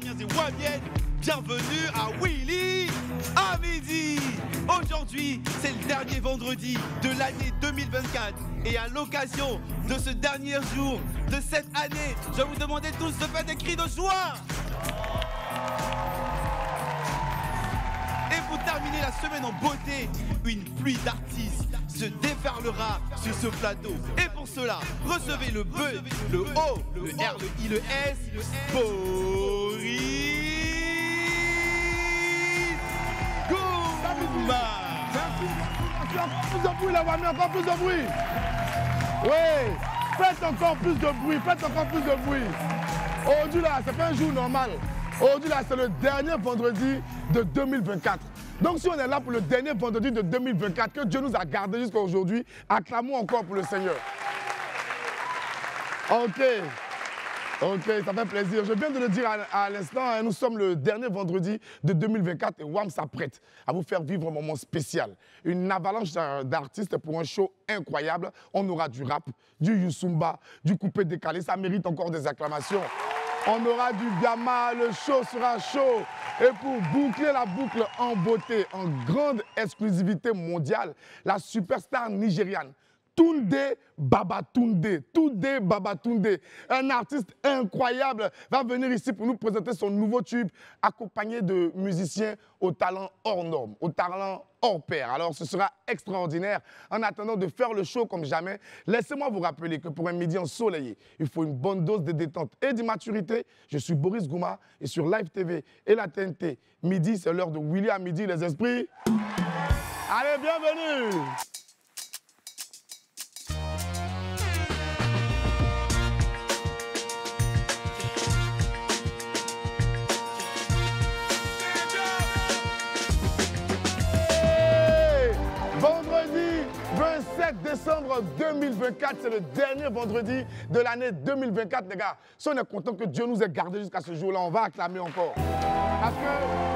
Wamiens et Wamiennes, bienvenue à Willy à midi. Aujourd'hui, c'est le dernier vendredi de l'année 2024. Et à l'occasion de ce dernier jour de cette année, je vais vous demander tous de faire des cris de joie. Et pour terminer la semaine en beauté, une pluie d'artistes se déferlera sur ce plateau. Et pour cela, recevez le B, le O, le R, le I, le S, Boris Gouma. Merci, encore plus de bruit, la Wamiens, encore plus de bruit. Oui, faites encore plus de bruit, faites encore plus de bruit. Aujourd'hui là, c'est pas un jour normal. Aujourd'hui là, c'est le dernier vendredi de 2024. Donc si on est là pour le dernier vendredi de 2024, que Dieu nous a gardés jusqu'à aujourd'hui, acclamons encore pour le Seigneur. Ok, ça fait plaisir. Je viens de le dire à l'instant, nous sommes le dernier vendredi de 2024 et WAM s'apprête à vous faire vivre un moment spécial. Une avalanche d'artistes pour un show incroyable. On aura du rap, du Youssoumba, du coupé décalé, ça mérite encore des acclamations. On aura du Biama, le show sera chaud. Et pour boucler la boucle en beauté, en grande exclusivité mondiale, la superstar nigériane, Tunde Babatunde, un artiste incroyable, va venir ici pour nous présenter son nouveau tube, accompagné de musiciens au talent hors norme, au talent hors pair. Alors ce sera extraordinaire. En attendant de faire le show comme jamais, laissez-moi vous rappeler que pour un midi ensoleillé, il faut une bonne dose de détente et d'immaturité. Je suis Boris Gouma et sur Live TV et la TNT, midi, c'est l'heure de Willy à midi, les esprits. Allez, bienvenue! Vendredi 27 décembre 2024, c'est le dernier vendredi de l'année 2024, les gars. Si on est content que Dieu nous ait gardés jusqu'à ce jour-là, on va acclamer encore. Parce que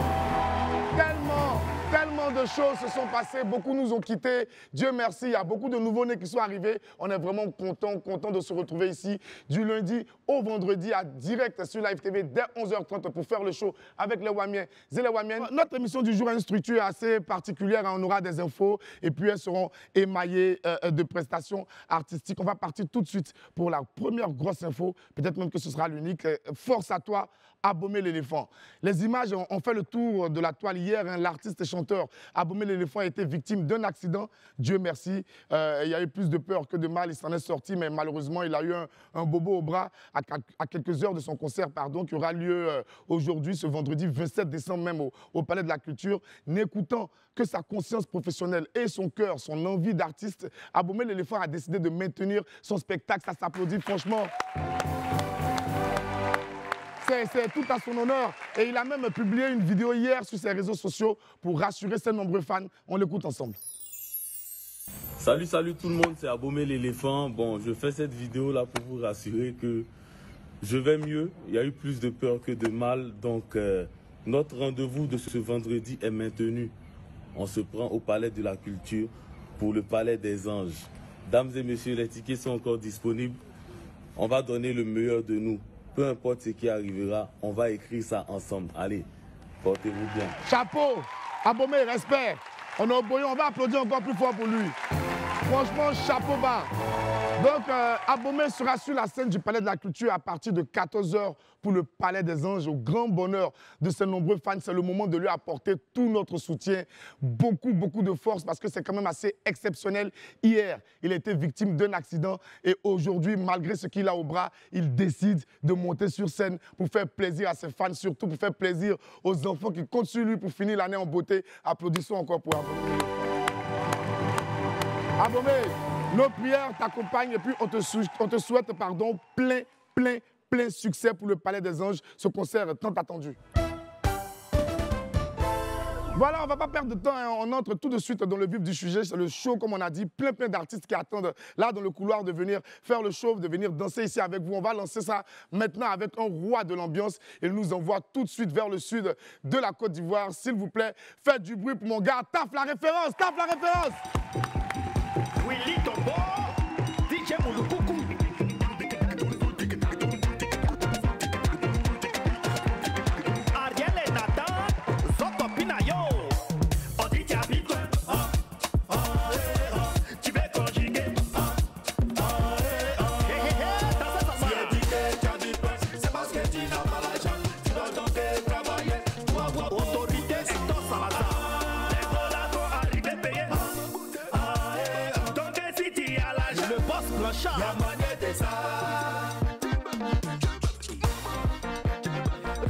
tellement de choses se sont passées, beaucoup nous ont quittés. Dieu merci, il y a beaucoup de nouveaux-nés qui sont arrivés. On est vraiment content de se retrouver ici du lundi au vendredi à direct sur Live TV dès 11h30 pour faire le show avec les Wamiens et les Wamiennes. Notre émission du jour a une structure assez particulière. On aura des infos et puis elles seront émaillées de prestations artistiques. On va partir tout de suite pour la première grosse info. Peut-être même que ce sera l'unique. Force à toi, Abomey l'éléphant. Les images ont fait le tour de la toile hier. L'artiste et chanteur Abomey l'éléphant a été victime d'un accident. Dieu merci. Il y a eu plus de peur que de mal. Il s'en est sorti, mais malheureusement, il a eu un bobo au bras à quelques heures de son concert, qui aura lieu aujourd'hui, ce vendredi 27 décembre même au Palais de la Culture. N'écoutant que sa conscience professionnelle et son cœur, son envie d'artiste, Abomey l'éléphant a décidé de maintenir son spectacle. Ça s'applaudit franchement. C'est tout à son honneur. Et il a même publié une vidéo hier sur ses réseaux sociaux pour rassurer ses nombreux fans. On l'écoute ensemble. Salut tout le monde, c'est Abomey l'éléphant. Bon, je fais cette vidéo là pour vous rassurer que je vais mieux. Il y a eu plus de peur que de mal. Donc, notre rendez-vous de ce vendredi est maintenu. On se prend au Palais de la Culture pour le Palais des Anges. Dames et messieurs, les tickets sont encore disponibles. On va donner le meilleur de nous. Peu importe ce qui arrivera, on va écrire ça ensemble. Allez, portez-vous bien. Chapeau, Abomey, respect. On est au boyau, on va applaudir encore plus fort pour lui. Franchement, chapeau bas. Donc, Abomey sera sur la scène du Palais de la Culture à partir de 14h pour le Palais des Anges, au grand bonheur de ses nombreux fans. C'est le moment de lui apporter tout notre soutien, beaucoup de force, parce que c'est quand même assez exceptionnel. Hier, il a été victime d'un accident et aujourd'hui, malgré ce qu'il a au bras, il décide de monter sur scène pour faire plaisir à ses fans, surtout pour faire plaisir aux enfants qui comptent sur lui pour finir l'année en beauté. Applaudissons encore pour Abomey. Abomey, nos prières t'accompagnent et puis on te souhaite plein succès pour le Palais des Anges, ce concert tant attendu. Voilà, on ne va pas perdre de temps, hein. On entre tout de suite dans le vif du sujet. C'est le show, comme on a dit, plein d'artistes qui attendent là dans le couloir de venir faire le show, de venir danser ici avec vous. On va lancer ça maintenant avec un roi de l'ambiance. Il nous envoie tout de suite vers le sud de la Côte d'Ivoire. S'il vous plaît, faites du bruit pour mon gars. Taf la référence, taf la référence. Willy Tombo, DJ Mouloukou. y'a manière de ça.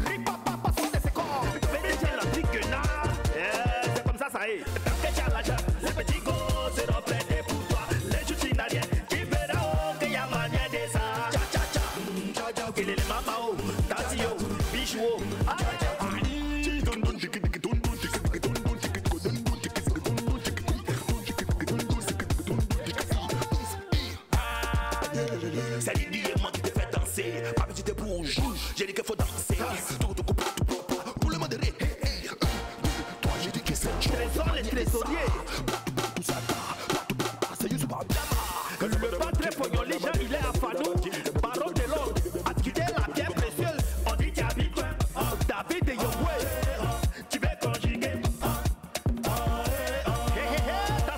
Ripapapa, son de ses corps. Venez dire la petite guenard. C'est comme ça est. Tant que tu as l'argent, les petits gosses seront prêtés pour toi. Les joues rien, tu verras qu'il y a manière de ça. Tcha tcha tcha. Il est le mamao, tatio, bichou. C'est l'idée moi qui te fait danser. Pas petit te bouge, j'ai dit qu'il faut danser. Tout le monde est ré. Toi j'ai dit que c'est Trésor les trésoriers. tout ça. C'est juste pas bien. Le pâtre pognon, les gens il est à Fanou. Baron de l'ordre, à quitter la pierre précieuse. On dit qu'il habite quoi? David et Yoboué. Tu veux conjuguer? Dans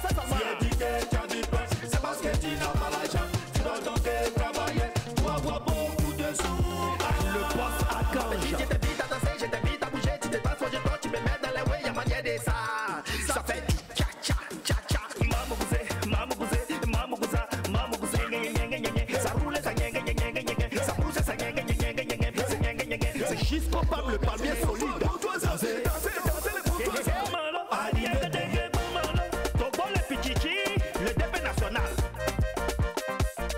ça, ça va. C'est parce que tu n'as pas l'argent. Tu dois donc travailler. Tu vas avoir beaucoup de sous. Le boss à gorge. Je t'invite à danser, je t'invite à bouger. Tu te transformes, toi, tu me mets dans les ways. Y'a manière de ça. Ça fait tcha tcha tcha tcha. Maman gouzé, maman gouza, maman gouzé, ça roule, ça ça pousse, ça c'est juste coupable, le palmier solide. Danser, danser, danser les pour toi. Togo le Pichichi, le DP national.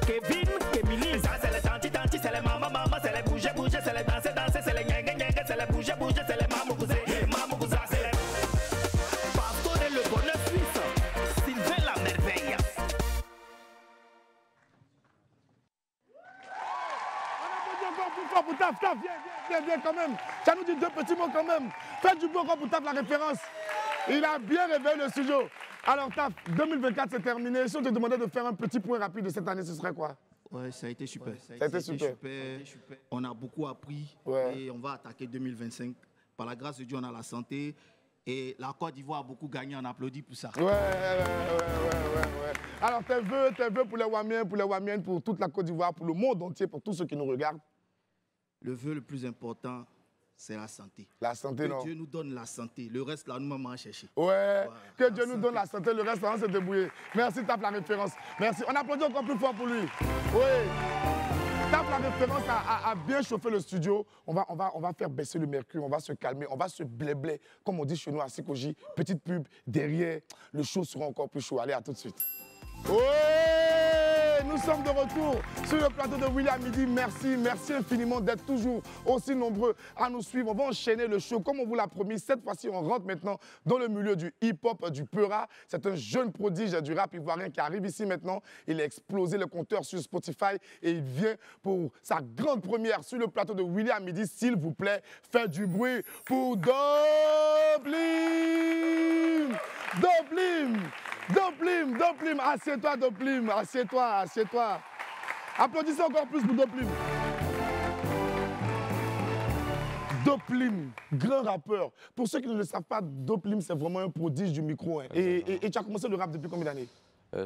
Kevin, Kemini. Ça c'est les tanti, c'est les maman, c'est les bouger, c'est les danser, c'est les c'est les bouger, c'est les maman gouza, c'est les Pastor et le bonheur suisse. Sylvain la merveille. Encore plus fort pour Taf, viens quand même. Ça nous dit deux petits mots quand même. Faites du bon encore pour Taf la référence. Il a bien réveillé le studio. Alors Taf, 2024 c'est terminé. Si on te demandait de faire un petit point rapide de cette année, ce serait quoi? Ouais, ça a été super. Ça a été super. On a beaucoup appris et on va attaquer 2025. Par la grâce de Dieu, on a la santé. Et la Côte d'Ivoire a beaucoup gagné, on applaudit pour ça. Ouais. Alors tes vœux pour les Wamiens, pour toute la Côte d'Ivoire, pour le monde entier, pour tous ceux qui nous regardent. Le vœu le plus important, c'est la santé. La santé, non? Que Dieu nous donne la santé. Le reste, là, nous-mêmes, on va chercher. Ouais, que Dieu nous donne la santé, le reste, on va se débrouiller. Merci, Taf la référence. Merci. On applaudit encore plus fort pour lui. Oui. Taf la référence a bien chauffé le studio. On va faire baisser le mercure, on va se calmer, on va se blé-blé. Comme on dit chez nous à Sikoji, petite pub, derrière, le show sera encore plus chaud. Allez, à tout de suite. Oui, nous sommes de retour sur le plateau de Willy à midi. Merci infiniment d'être toujours aussi nombreux à nous suivre. On va enchaîner le show comme on vous l'a promis. Cette fois-ci, on rentre maintenant dans le milieu du hip-hop, du Peura. C'est un jeune prodige du rap ivoirien qui arrive ici maintenant. Il a explosé le compteur sur Spotify et il vient pour sa grande première sur le plateau de Willy à midi. S'il vous plaît, faites du bruit pour Doplim. Assieds-toi, Doplim, assieds-toi. Applaudissez encore plus pour Doplim. Doplim, grand rappeur. Pour ceux qui ne le savent pas, Doplim, c'est vraiment un prodige du micro. Hein. Et tu as commencé le rap depuis combien d'années?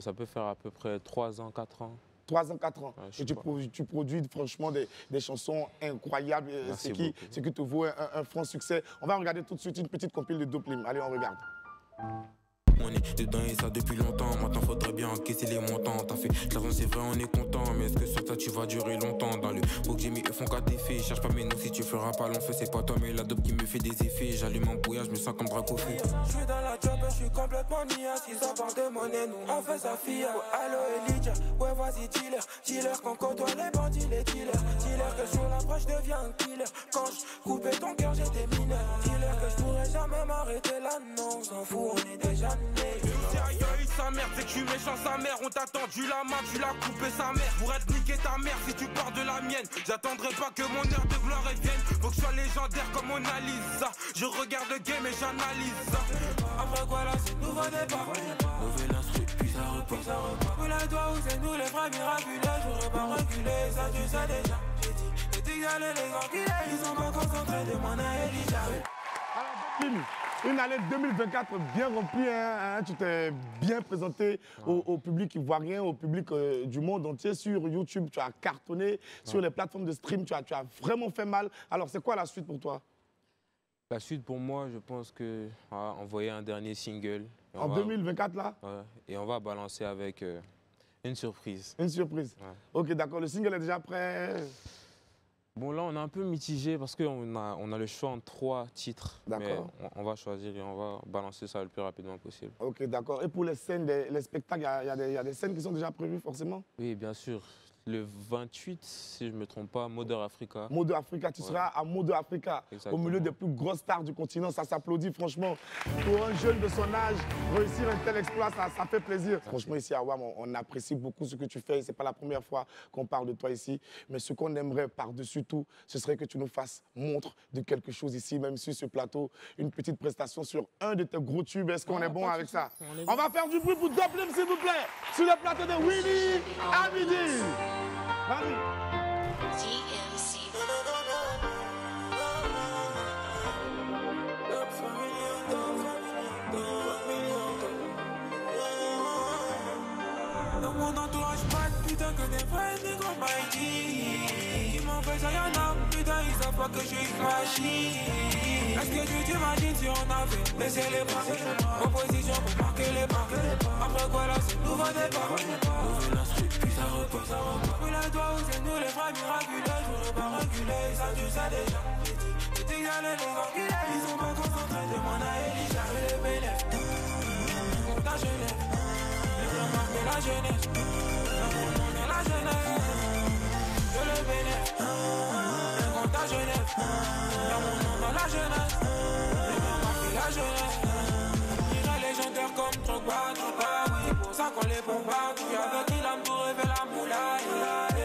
Ça peut faire à peu près 3 ans, 4 ans. 3 ans, 4 ans. Ouais, et tu produis franchement des chansons incroyables, ce qui te vaut un franc succès. On va regarder tout de suite une petite compile de Doplim. Allez, on regarde. On est dedans et ça depuis longtemps. Maintenant faudrait bien encaisser les montants. T'as fait de l'argent, c'est vrai, on est content. Mais est-ce que sur ça tu vas durer longtemps? Dans le book j'ai mis ils font 4 effets. Cherche pas mes noms si tu feras pas long feu. C'est pas toi mais la dope qui me fait des effets. J'allume un bouillard, je me sens comme Dracofi. Je suis dans la job, je suis complètement nia. Si ça part de monnaie, nous on fait sa fille. Allo Elijah, ouais vas-y dealer qu'on côtoie les bandits, les dealers. Dealer que sur l'approche devient un killer. Quand je coupais ton cœur j'étais mineur. Dealer que je pourrais jamais m'arrêter là, non, on s'en fout, on est déjà nés. Aïe sa mère, c'est que je suis méchant sa mère. On t'a tendu la main, tu l'as coupé sa mère. Pour être niqué ta mère si tu pars de la mienne. J'attendrai pas que mon heure de gloire revienne. Faut que je sois légendaire comme on analyse ça. Je regarde le game et j'analyse ça. Après quoi là c'est nouveau départ. Nouvel instru, puis ça repart. Vous la doigt où c'est nous les frères miraculeux. J'aurais pas reculé, ça tu sais déjà. J'ai dit que j'allais les enculer. Ils sont pas concentrés de mon Elijah. Alors Doplim, une année 2024 bien remplie, hein, tu t'es bien présenté au public ivoirien, au public du monde entier. Sur YouTube, tu as cartonné, sur les plateformes de stream, tu as vraiment fait mal. Alors, c'est quoi la suite pour toi? La suite pour moi, je pense que envoyer un dernier single. En 2024, là? Ouais, et on va balancer avec Une surprise. Une surprise. Ouais. Ok, d'accord. Le single est déjà prêt? Bon, là, on est un peu mitigé parce qu'on a le choix entre 3 titres. D'accord. Mais on va choisir et on va balancer ça le plus rapidement possible. Ok, d'accord. Et pour les scènes, les spectacles, il y a des scènes qui sont déjà prévues, forcément? Oui, bien sûr. Le 28, si je ne me trompe pas, Mother Africa. Mother Africa, tu seras à Mother Africa, Exactement. au milieu des plus grosses stars du continent. Ça s'applaudit, franchement. Pour un jeune de son âge, réussir un tel exploit, ça fait plaisir. Merci. Franchement, ici à WAM, on apprécie beaucoup ce que tu fais. Ce n'est pas la première fois qu'on parle de toi ici. Mais ce qu'on aimerait par-dessus tout, ce serait que tu nous fasses montre de quelque chose ici, même sur ce plateau. Une petite prestation sur un de tes gros tubes. Est-ce qu'on est bon avec ça? On va faire du bruit pour Doplim, s'il vous plaît, sur le plateau de Willy à midi. Vas-y. Dans mon entourage, pas de putain que des vrais négros mighty. Qui m'en fait ça, y'en a, putain, ils savent pas que je suis machine. Est-ce que tu t'imagines si on avait laissé les bras? Proposition pour marquer les pas. Après quoi là, c'est nouveau départ. Ouvre la street, puis ça repose. Puis là, toi, où c'est nous les vrais miraculeux. Je veux pas reculer, ça tu sais déjà. J'ai dit d'aller les enculer. Ils sont pas concentrés, demande à Elijah. Je les bénéfice, on t'a Genève. Je la jeunesse, la jeunesse, je le bénéfice, je compte ta jeunesse, y'a mon nom dans la jeunesse, je la jeunesse, dirait légendaire comme Drogba, oui, c'est pour ça qu'on les bombarde, tu avec qui l'âme pour rêver la moulaille,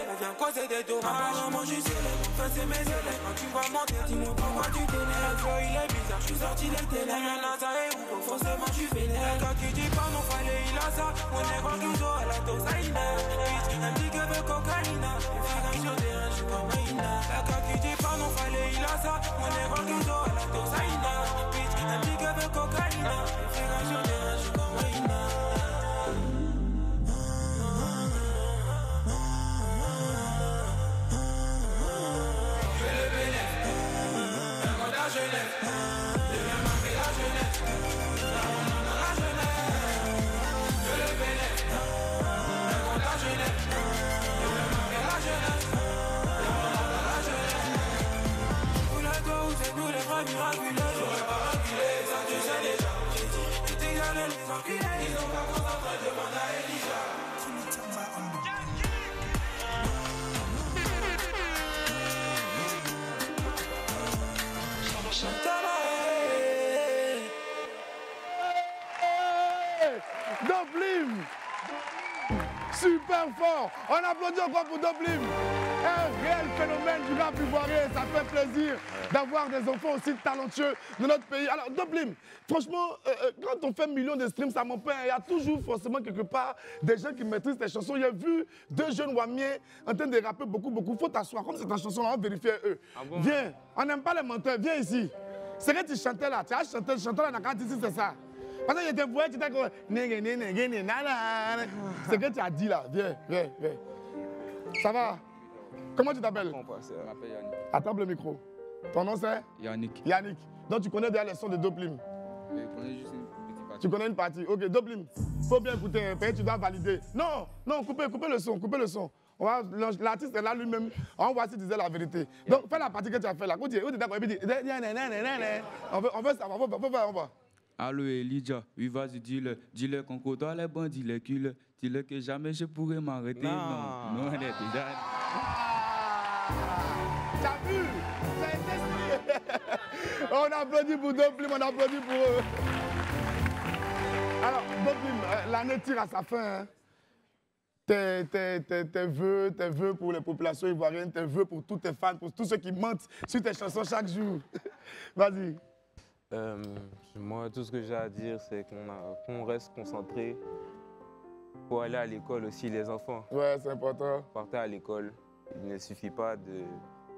on vient causer des dommages, apparemment je suis célèbre, enfin c'est mes élèves, quand tu vas mentir, dis-moi pourquoi tu t'énerves, le flow il est bizarre, je suis sorti des ténèbres, y'a NASA et où, forcément je suis vénère, quand tu dis pas non fallait il a ça, on est grand qu'ils ont à la tosaïna, bitch, un petit que veut cocaïna, les filles sur des reins, je suis comme Maïna, quand tu dis pas non fallait il a ça, on est grand qu'ils ont à la tosaïna, bitch, un petit que veut cocaïna, les filles sur des reins, je suis comme Maïna. Doplim! Super fort! On applaudit encore pour Doplim! Un réel phénomène du rap ivoirien. Ça fait plaisir d'avoir des enfants aussi talentueux de notre pays. Alors, Doplim, franchement, quand on fait millions de streams, ça m'empêche. Il y a toujours forcément quelque part des gens qui maîtrisent tes chansons. J'ai vu 2 jeunes Wamiens en train de rapper beaucoup. Faut t'asseoir. Comme c'est ta chanson, on va vérifier eux. Ah bon? Viens, on n'aime pas les menteurs. Viens ici. C'est que tu chantais là. Tu as chanté, le chanteur là, quand ici, c'est ça. Parce que je te voyais, tu t'es comme... C'est ce que tu as dit là. Viens. Ça va? Comment tu t'appelles? Je m'appelle Yannick. Attrape le micro. Ton nom c'est? Yannick. Yannick. Donc tu connais déjà les sons de Doplim? Je connais juste une petite partie. Tu connais une partie? Ok, Doplim. Faut bien écouter, tu dois valider. Non, coupez le son. L'artiste est là lui-même. On voit s'il disait la vérité. Donc fais la partie que tu as fait là. On veut savoir, on va. Allô Elijah, oui vas-y dis-le qu'on côtoie les bandits, les culs. Dis-le que jamais je pourrais m'arrêter. Non, on est déjà... T'as vu? Ça a été stylé. On applaudit pour Doplim, on applaudit pour eux. Alors, Doplim, l'année tire à sa fin. Hein. Tes vœux pour les populations ivoiriennes, tes vœux pour tous tes fans, pour tous ceux qui mentent sur tes chansons chaque jour. Vas-y. Moi, tout ce que j'ai à dire, c'est qu'on reste concentré pour aller à l'école aussi, les enfants. Ouais, c'est important. Partez à l'école. Il ne suffit pas de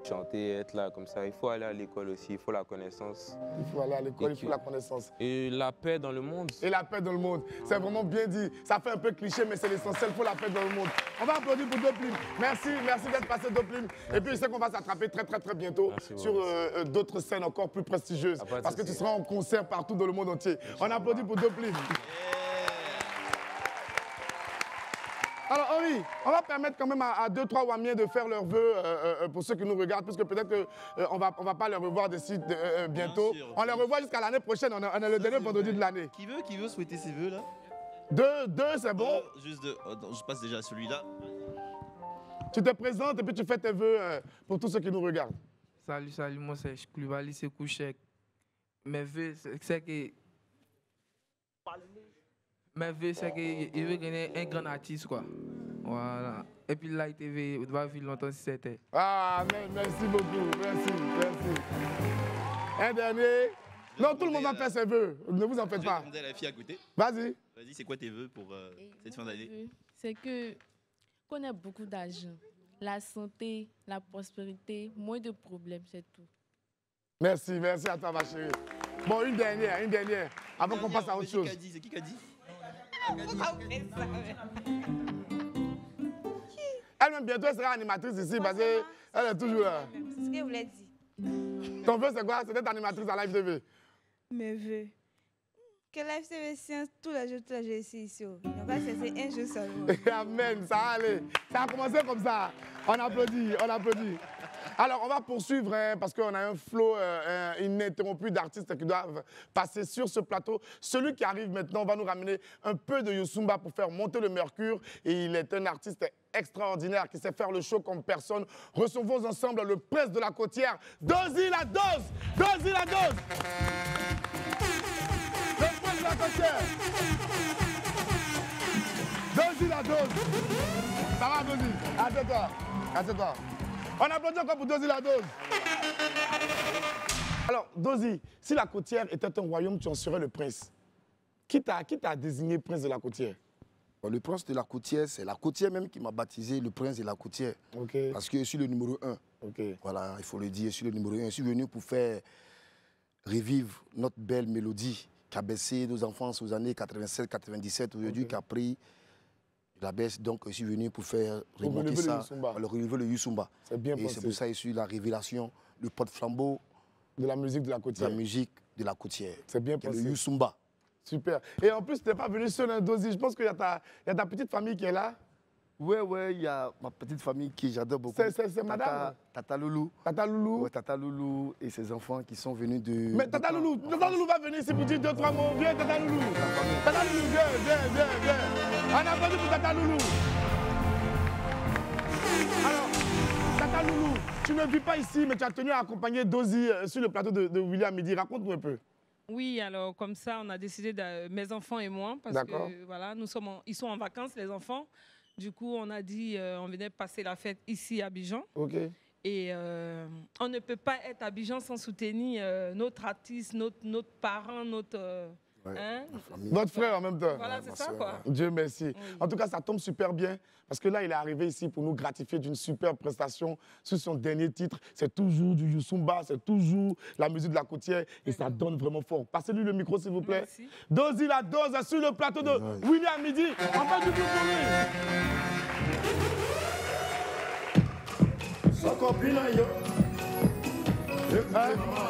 chanter, être là comme ça. Il faut aller à l'école aussi, il faut la connaissance. Il faut aller à l'école, il faut la connaissance. Et la paix dans le monde. Et la paix dans le monde. C'est vraiment bien dit. Ça fait un peu cliché, mais c'est l'essentiel. Il faut la paix dans le monde. On va applaudir pour Doplim. Merci d'être passé, Doplim. Et puis, je sais qu'on va s'attraper très bientôt sur d'autres scènes encore plus prestigieuses. Parce que tu seras en concert partout dans le monde entier. On applaudit pour Doplim. Alors, amis, on va permettre quand même à 2-3 Wamiens de faire leurs vœux pour ceux qui nous regardent, puisque peut-être qu'on ne va pas les revoir d'ici bientôt. Sûr, on les revoit jusqu'à l'année prochaine, on a le dernier vendredi de l'année. Qui veut souhaiter ses vœux là? Deux, c'est bon? Juste deux. Je passe déjà à celui-là. Tu te présentes et puis tu fais tes vœux pour tous ceux qui nous regardent. Salut, moi c'est Koulibaly Sekouchek. Mes vœux, c'est que... Mes vœux, c'est qu'il veut gagner un grand artiste, quoi. Voilà. Et puis là, il va vivre longtemps si c'était. Ah, merci beaucoup, merci. Un dernier. Non, tout le monde va faire ses vœux. Ne vous en faites pas. Je vais demander à la fille à côté. Vas-y. Vas-y, c'est quoi tes vœux pour cette fin d'année? C'est qu'on ait beaucoup d'argent, la santé, la prospérité, moins de problèmes, c'est tout. Merci à toi, ma chérie. Bon, une dernière, avant qu'on passe à autre chose. C'est qui qui a dit? Elle-même, bientôt, elle sera animatrice ici, parce qu'elle est toujours là. C'est ce que vous voulez dire. Ton vœu, c'est quoi? C'est d'être animatrice à Live TV. Mes vœux. Que Live TV science tous les jours ici. Donc, c'est un jour seulement. Amen, ça va aller. Ça a commencé comme ça. On applaudit. Alors, on va poursuivre parce qu'on a un flow ininterrompu d'artistes qui doivent passer sur ce plateau. Celui qui arrive maintenant va nous ramener un peu de Youssumba pour faire monter le mercure. Et il est un artiste extraordinaire qui sait faire le show comme personne. Recevons ensemble le prince de la côtière, Dozy la Dose. Dozy la Dose. Le prince de la côtière. Dozy la Dose. Ça va, Dozy? Assieds-toi. On applaudit encore pour Dozy la Dose. Alors, Dozy, si la côtière était un royaume, tu en serais le prince. Qui t'a désigné prince de la côtière? Le prince de la côtière, c'est la côtière même qui m'a baptisé le prince de la côtière. Okay. Parce que je suis le numéro 1. Okay. Voilà, il faut le dire, je suis le numéro 1. Je suis venu pour faire revivre notre belle mélodie qui a baissé nos enfances aux années 87-97, aujourd'hui qui a pris la baisse. Donc, je suis venu pour faire remonter ça, relever le Youssumba. C'est bien pensé. Et c'est pour ça que je suis la révélation, le porte-flambeau de la musique de la côtière. De la musique de la côtière. C'est bien pensé. Le Youssumba. Super. Et en plus, tu n'es pas venu seul, hein, Dozy. Je pense qu'il y a ta petite famille qui est là. Oui, il y a ma petite famille qui j'adore beaucoup. C'est madame? Tata Loulou. Tata Loulou? Oui, Tata Loulou et ses enfants qui sont venus de... Mais Tata Loulou va venir ici pour dire 2-3 mots. Viens, Tata Loulou. Tata Loulou, viens. On applaudit pour Tata Loulou. Alors, Tata Loulou, tu ne vis pas ici, mais tu as tenu à accompagner Dozy sur le plateau de William Midi. Raconte-nous un peu. Oui, alors comme ça, on a décidé, mes enfants et moi, parce que voilà, ils sont en vacances, les enfants. Du coup, on a dit, on venait passer la fête ici à Abidjan. OK. Et on ne peut pas être à Abidjan sans soutenir notre artiste, notre parent, notre... Notre frère en même temps. Voilà, c'est ça, quoi. Dieu merci. Oui. En tout cas, ça tombe super bien parce que là, il est arrivé ici pour nous gratifier d'une super prestation sur son dernier titre. C'est toujours du Youssumba, c'est toujours la musique de la côtière et ça donne vraiment fort. Passez-lui le micro, s'il vous plaît. Merci. Dozy la Dose sur le plateau de William Midi. On fait du bruit pour lui.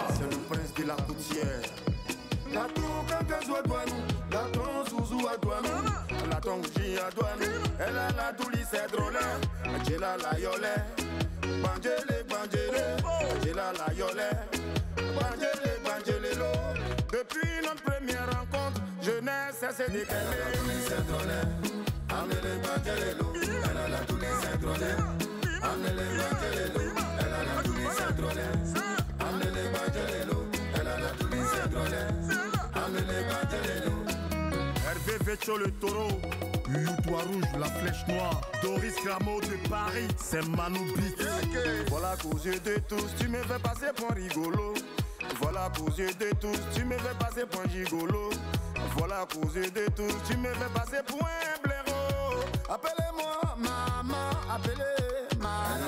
C'est le prince de la côtière. La tour quand joue à douane, la ton zouzou à douane, la ton ji à douane, elle a la douli c'est drôle, j'ai la yolé, j'ai la yolé, banjele lo. Depuis notre première rencontre, je n'ai cessé de t'aimer. C'est drôle, amenez banjele lo, elle a la douli c'est drôle, amenez banjele lo, elle a la douli c'est drôle, amenez banjele lo, elle a la douli c'est drôle. Hervé Vecho le taureau, Youtoua rouge, la flèche noire, Doris Rameau de Paris, c'est Manoubi. Voilà qu'aux yeux de tous, tu me fais passer pour un rigolo. Voilà qu'aux yeux de tous, tu me fais passer pour un gigolo. Voilà qu'aux yeux de tous, tu me fais passer pour un blaireau. Appelez-moi maman, appelez maman.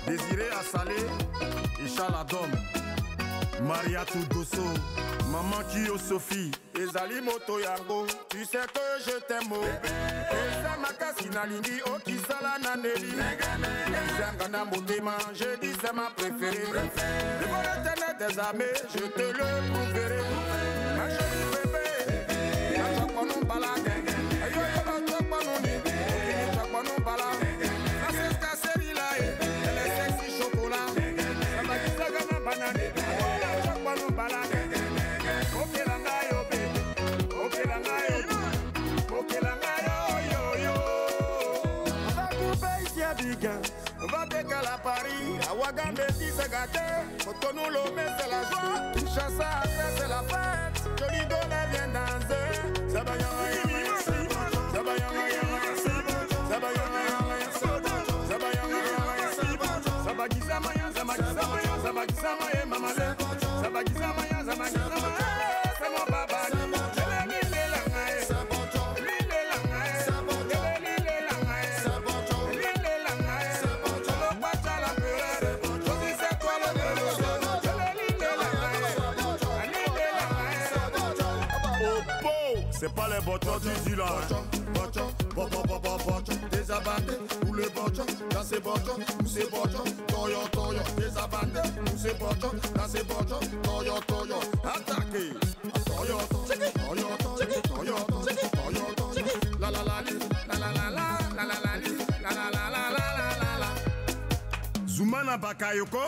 Désiré à Salé, Isha la Dom. Maria Tudoso, Maman Kyo Sophie, Ezali Moto Yango, tu sais que je t'aime. Eza Makasina Lingi, Okisala Naneli. Zangana Motema, je dis c'est ma préférée. Devant l'éternel des armées, je te le prouverai. Ma jolie bébé, la choconon balade. Ayo, la choconon ni, la choconon balade. La cesca serila, elle est sexy chocolat. La bagisa banane. On va décaler à Paris, à Ouagambe, c'est gâté. Cotonou, Lomé, c'est la joie. Kinshasa, après, c'est la fête. Jolie Dole vient danser. C'est pas les botons du là. Des abandés, ou les botons, dans ces botons, ou ces botons, toyo, toyo, des abandés, ou ces botons, dans ces botons, toyo, toyo, attaquez, toyo, toyo, toyo, toyo, toyo, la la la la la la la la la la la la la la la la. Zoumana Bakayoko.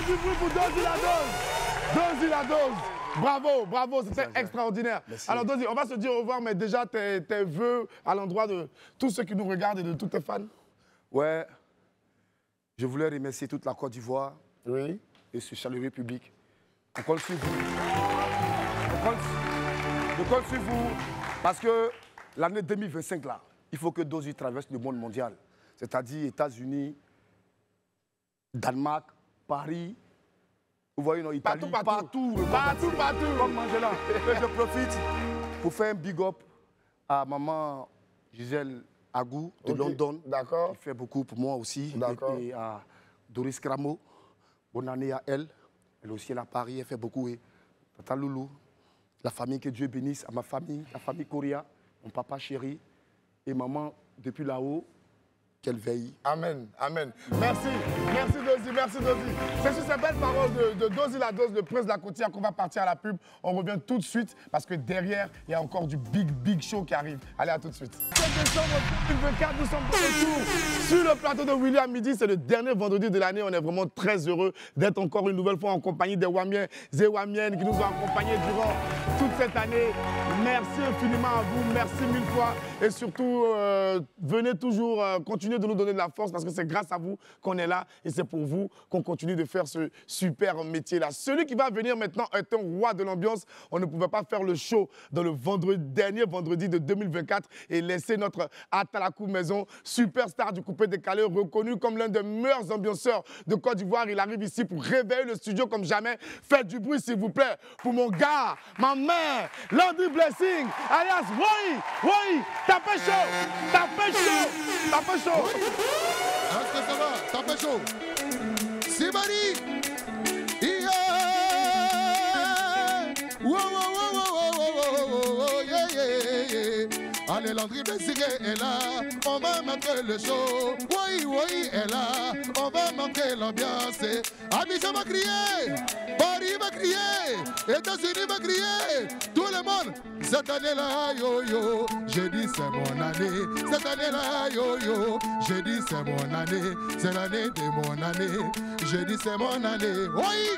Du bruit pour Dozy la dose. Dozy la dose. Bravo, bravo, c'était extraordinaire. Merci. Alors Dozy, on va se dire au revoir, mais déjà tes vœux à l'endroit de tous ceux qui nous regardent et de tous tes fans. Ouais, je voulais remercier toute la Côte d'Ivoire et ce chaleureux public. On compte sur vous. On compte sur vous parce que l'année 2025 là, il faut que Dozy traverse le monde mondial, c'est-à-dire États-Unis, Danemark, Paris, vous voyez, non, Italie, partout. Comme Mandela. Je profite pour faire un big up à maman Gisèle Agou de London, qui fait beaucoup pour moi aussi, et à Doris Cramo. Bonne année à elle. Elle aussi, elle est à Paris, elle fait beaucoup. Et Tata Loulou, la famille, que Dieu bénisse, à ma famille, la famille Coria, mon papa chéri, et maman depuis là-haut. Qu'elle veille. Amen, amen. Merci, merci Dozy, merci Dozy. C'est sur ces belles paroles de Dozy la dose, de Prince de la Côtière qu'on va partir à la pub. On revient tout de suite parce que derrière, il y a encore du big show qui arrive. Allez, à tout de suite. 7 décembre 2024, nous sommes de retour sur le plateau de William Midi. C'est le dernier vendredi de l'année. On est vraiment très heureux d'être encore une nouvelle fois en compagnie des Wamiens et Wamiennes qui nous ont accompagnés durant toute cette année. Merci infiniment à vous, merci mille fois. Et surtout, venez toujours continuer de nous donner de la force parce que c'est grâce à vous qu'on est là et c'est pour vous qu'on continue de faire ce super métier-là. Celui qui va venir maintenant est un roi de l'ambiance. On ne pouvait pas faire le show dans le dernier vendredi de 2024 et laisser notre Atalakou Maison, superstar du coupé décalé, reconnu comme l'un des meilleurs ambianceurs de Côte d'Ivoire. Il arrive ici pour réveiller le studio comme jamais. Faites du bruit s'il vous plaît pour mon gars, ma mère, Landy Blessing, alias Woi, tapez chaud, tapez chaud, tapez chaud. Est-ce que ça va? T'as fait chaud? Sibari! Yeah! Wow, yeah, yeah, yeah. Allez, Landry Blessing est là, on va manquer le show. Oui, est là, on va manquer l'ambiance. Abidjan va crier, Paris va crier, États-Unis va crier, tout le monde. Cette année-là, yo, je dis c'est mon année. Cette année-là, yo, je dis c'est mon année. C'est l'année de mon année. Je dis c'est mon année. Oui!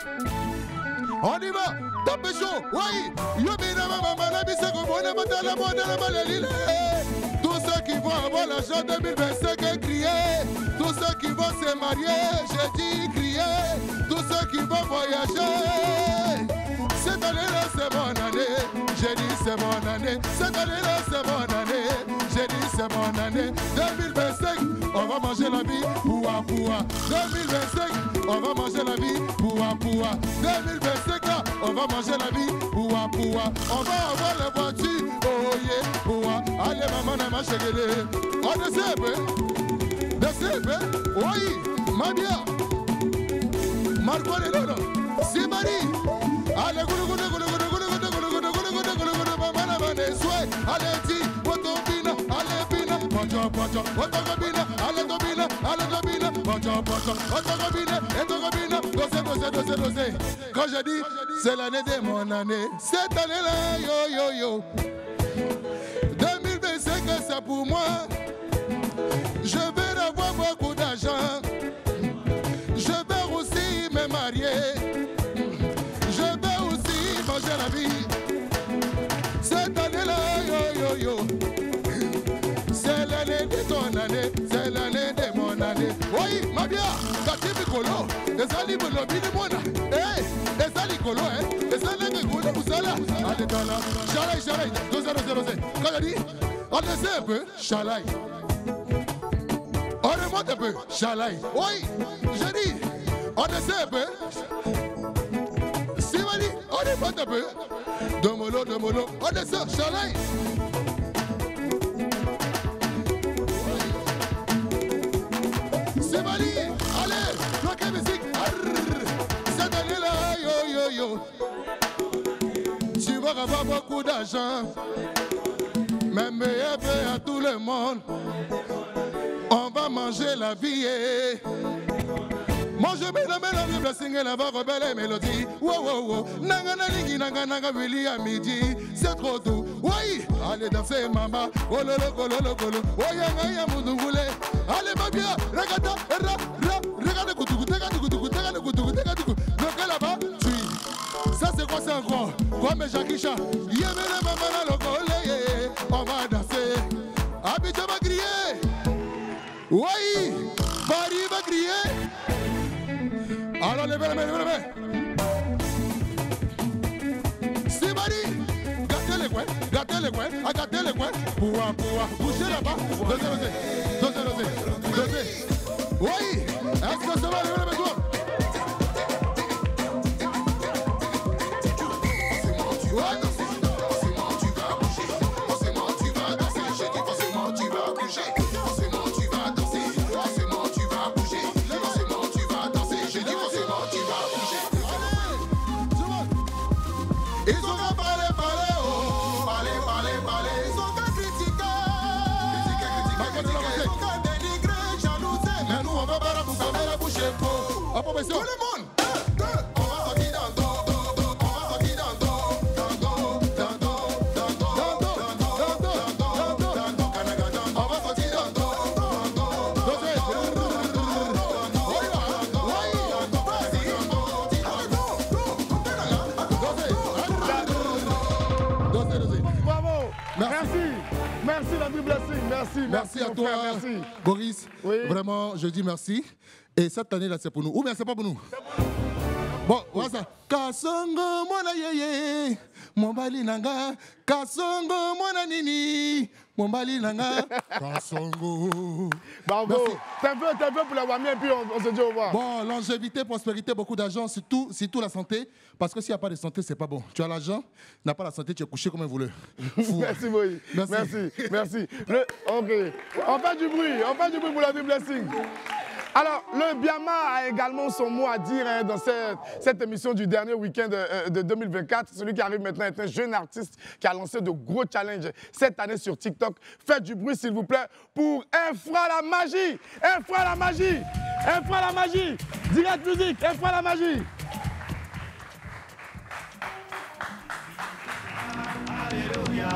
On y va! Tapez chaud! Oui! Yo, bina, maman, la bise, comme on a maté la bonne, la maladie. Tous ceux qui avoir l'argent 2025 et crier. Tous ceux qui vont se marier, j'ai dit crier. Tous ceux qui vont voyager. Cette année-là, c'est mon année. J'ai dit c'est mon année. Cette année-là, c'est mon année. J'ai dit c'est mon année. 2025, on va manger la vie. Poua poua. 2025, on va manger la vie. Poua poua. 2025, là, on va manger la vie. Poua poua. On va avoir la voiture. Oh yeah. Poua. Allez, maman, n'a ma chérie. On descend un peu. Descend un peu. Oui. Mabia. Marco Lelono. Simari. Allez, goulou, goulou, goulou, goulou, goulou, goulou, goulou, goulou, goulou, goulou, goulou, goulou, maman, maman, souhait. Allez, dis, Otobina, allez, bina, pocho, pocho, Otogobina, allez, Tobina, allez, Tobina, pocho, pocho, Otogobina, Etogobina, dosé, dosé, dosé, dosé. Quand je dis, c'est l'année de mon année. Cette année-là, yo, yo, yo. 2025, c'est pour moi. Je vais avoir beaucoup d'argent. Je vais aussi me marier. Manger la vie. Cette année-là, yo yo yo. C'est l'année de ton année, c'est l'année de mon année. Oui, ma bien, Kati Mikolo, et ça libre le bini mona. Eh, et ça l'icolo, et ça l'année Gouda Moussala. Allez, dans là, Chalaï, Chalaï, 2-0-0-0. Quand je dis, on essaie un peu, Chalaï. On remonte un peu, Chalaï. Oui, je dis, on essaie un peu. On est pas un peu. Domolo, domolo. On est ça, Chalaï. C'est Mali. Allez, bloquez musique. Cette année-là, yo, yo, yo. Tu vas avoir beaucoup d'argent. Même meilleur à tout le monde. On va manger la vie. Moi je mets le blessing et la voix rebelle et mélodie. Wow wow wow. Nanga nalingi nanga nanga Willy à midi. C'est trop doux. Oui. Allez danser maman. Oh lolo lolo lolo. Oh yanga yamudungule. Allez ma bien. Regarde regarde koutou regarde koutou regarde koutou regarde koutou. Donc là-bas. Ça c'est quoi ça encore? Comme Jackie-Chan. Yemele maman la locole. On va danser. Abidjan va crier. Oui. Paris va crier. Alors levez la main, levez la main. C'est Marie. Gâtez les coins, gâtez les coins, gâtez les coins. Poua, poua, bougez là-bas. Dosez. Oui. Est-ce que ça va, levez la main, toi? Tout le monde. On va sortir dans dos. On va sortir dans dos. On va sortir dans dos. Bravo. Merci Landry Blessing. Merci à toi, merci. Boris. Oui. Vraiment, je dis merci. Et cette année-là, c'est pour nous. Ou bien c'est pas pour nous? Bon, voilà ça. Kasongo mwana yeye, mombali nanga. Kasongo mwana nini, mombali nanga. Kasongo. Bravo. T'es un peu pour la wami et puis on se dit au revoir. Bon, longévité, prospérité, beaucoup d'argent, surtout la santé. Parce que s'il n'y a pas de santé, c'est pas bon. Tu as l'argent, n'a pas la santé, tu es couché comme un voleur. Merci, Boy. Merci. Ok. On fait du bruit pour la Blessing. Alors, le Biama a également son mot à dire dans cette émission du dernier week-end de 2024. Celui qui arrive maintenant est un jeune artiste qui a lancé de gros challenges cette année sur TikTok. Faites du bruit, s'il vous plaît, pour Infra la magie. Infra la magie. Infra la magie. Direct musique. Infra la magie. Alléluia.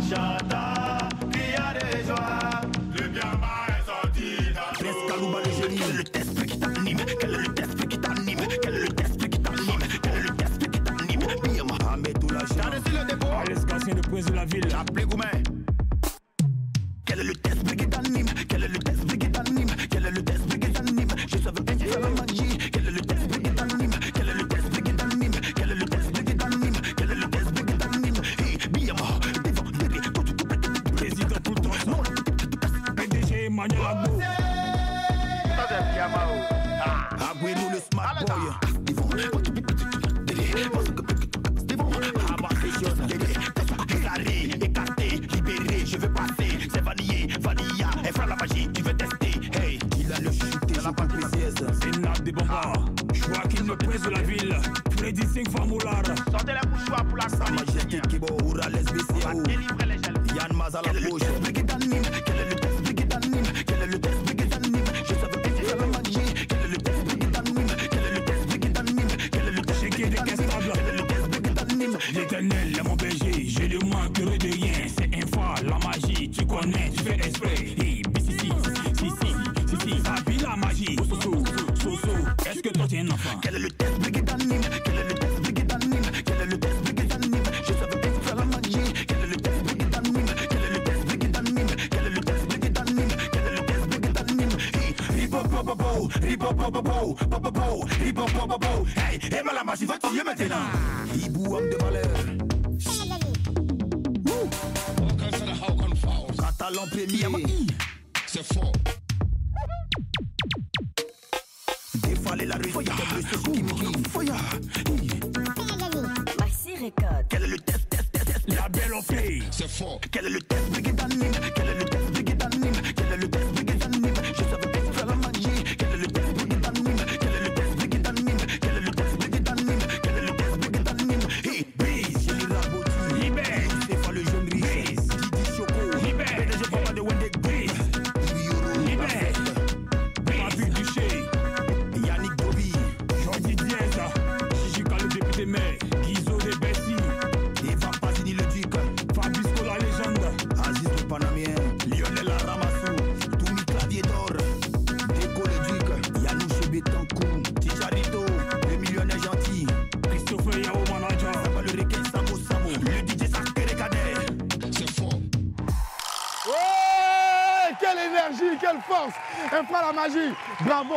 Chanta, cria de joie. Le Biama est sorti dans l'eau. Quel est le test qui t'anime? Quel est le test qui t'anime? Quel est le test qui t'anime? Quel est le test qui t'anime? Bien Mohamed ou la chance. T'as reçu le dépôt? À l'escalation de Prince de la ville. Appelez Goumen. Quel est le test Yann Maz à la bouche. Quel est le test Brigitte anime? Quel est le test Brigitte anime? Je savais que tu fais la magie. Quel est le test Brigitte anime? Quel est le test Brigitte anime? Quel est le test Brigitte anime? L'éternel est mon berger, je ne manquerai de rien. C'est un fois la magie, tu connais, tu fais exprès. Hey, si, habille la magie. Soso, est-ce que toi tu es un enfant? Quel est le test Brigitte anime? Quel est le test Brigitte anime? Quel est le test Brigitte anime? Je savais que tu fais la magie. Quel est le test Brigitte anime? Quel est le test Brigitte anime? Quel est le test Brigitte anime? Quel est le test Brigitte anime? Hip-hop, hey, Emma la magie va tuer maintenant. Hibou homme de valeur. Catalan premier. C'est fort. Défaler la rue, Maxi Record. Quel est le test? La belle en fait, c'est fort. Quel est le test Brigitte anime? Quel est le test Brigitte anime? Quel est le test Brigitte anime? Je savais que tu fais la magie. Quel est le test Brigitte anime? Quel est le test Brigitte anime? Quel est le test Brigitte anime? Quel est le test Brigitte anime? Hey, Brice, j'ai la beauté. Libère, c'est pas le jeune riche. Didi Choco, libère, je vois pas de Wendy Brice. libère, Patrick Duché, Yannick Bobby, Jordi Diaz, Gigi Kalo député maire, Guizo de Bessie, Eva Pazini le duc, Fabisco la légende, Aziz le Panamien, Lionel Aramassou, Toumi Clavier d'or, Déco le duc, Yanouche Betancourt, Ticharito, le millionnaire gentil, Christopher Yao manager, Saba le requin Samo, le DJ Sakere Kader. C'est fort. Ouais, quelle énergie, quelle force. Elle fera la magie. Bravo.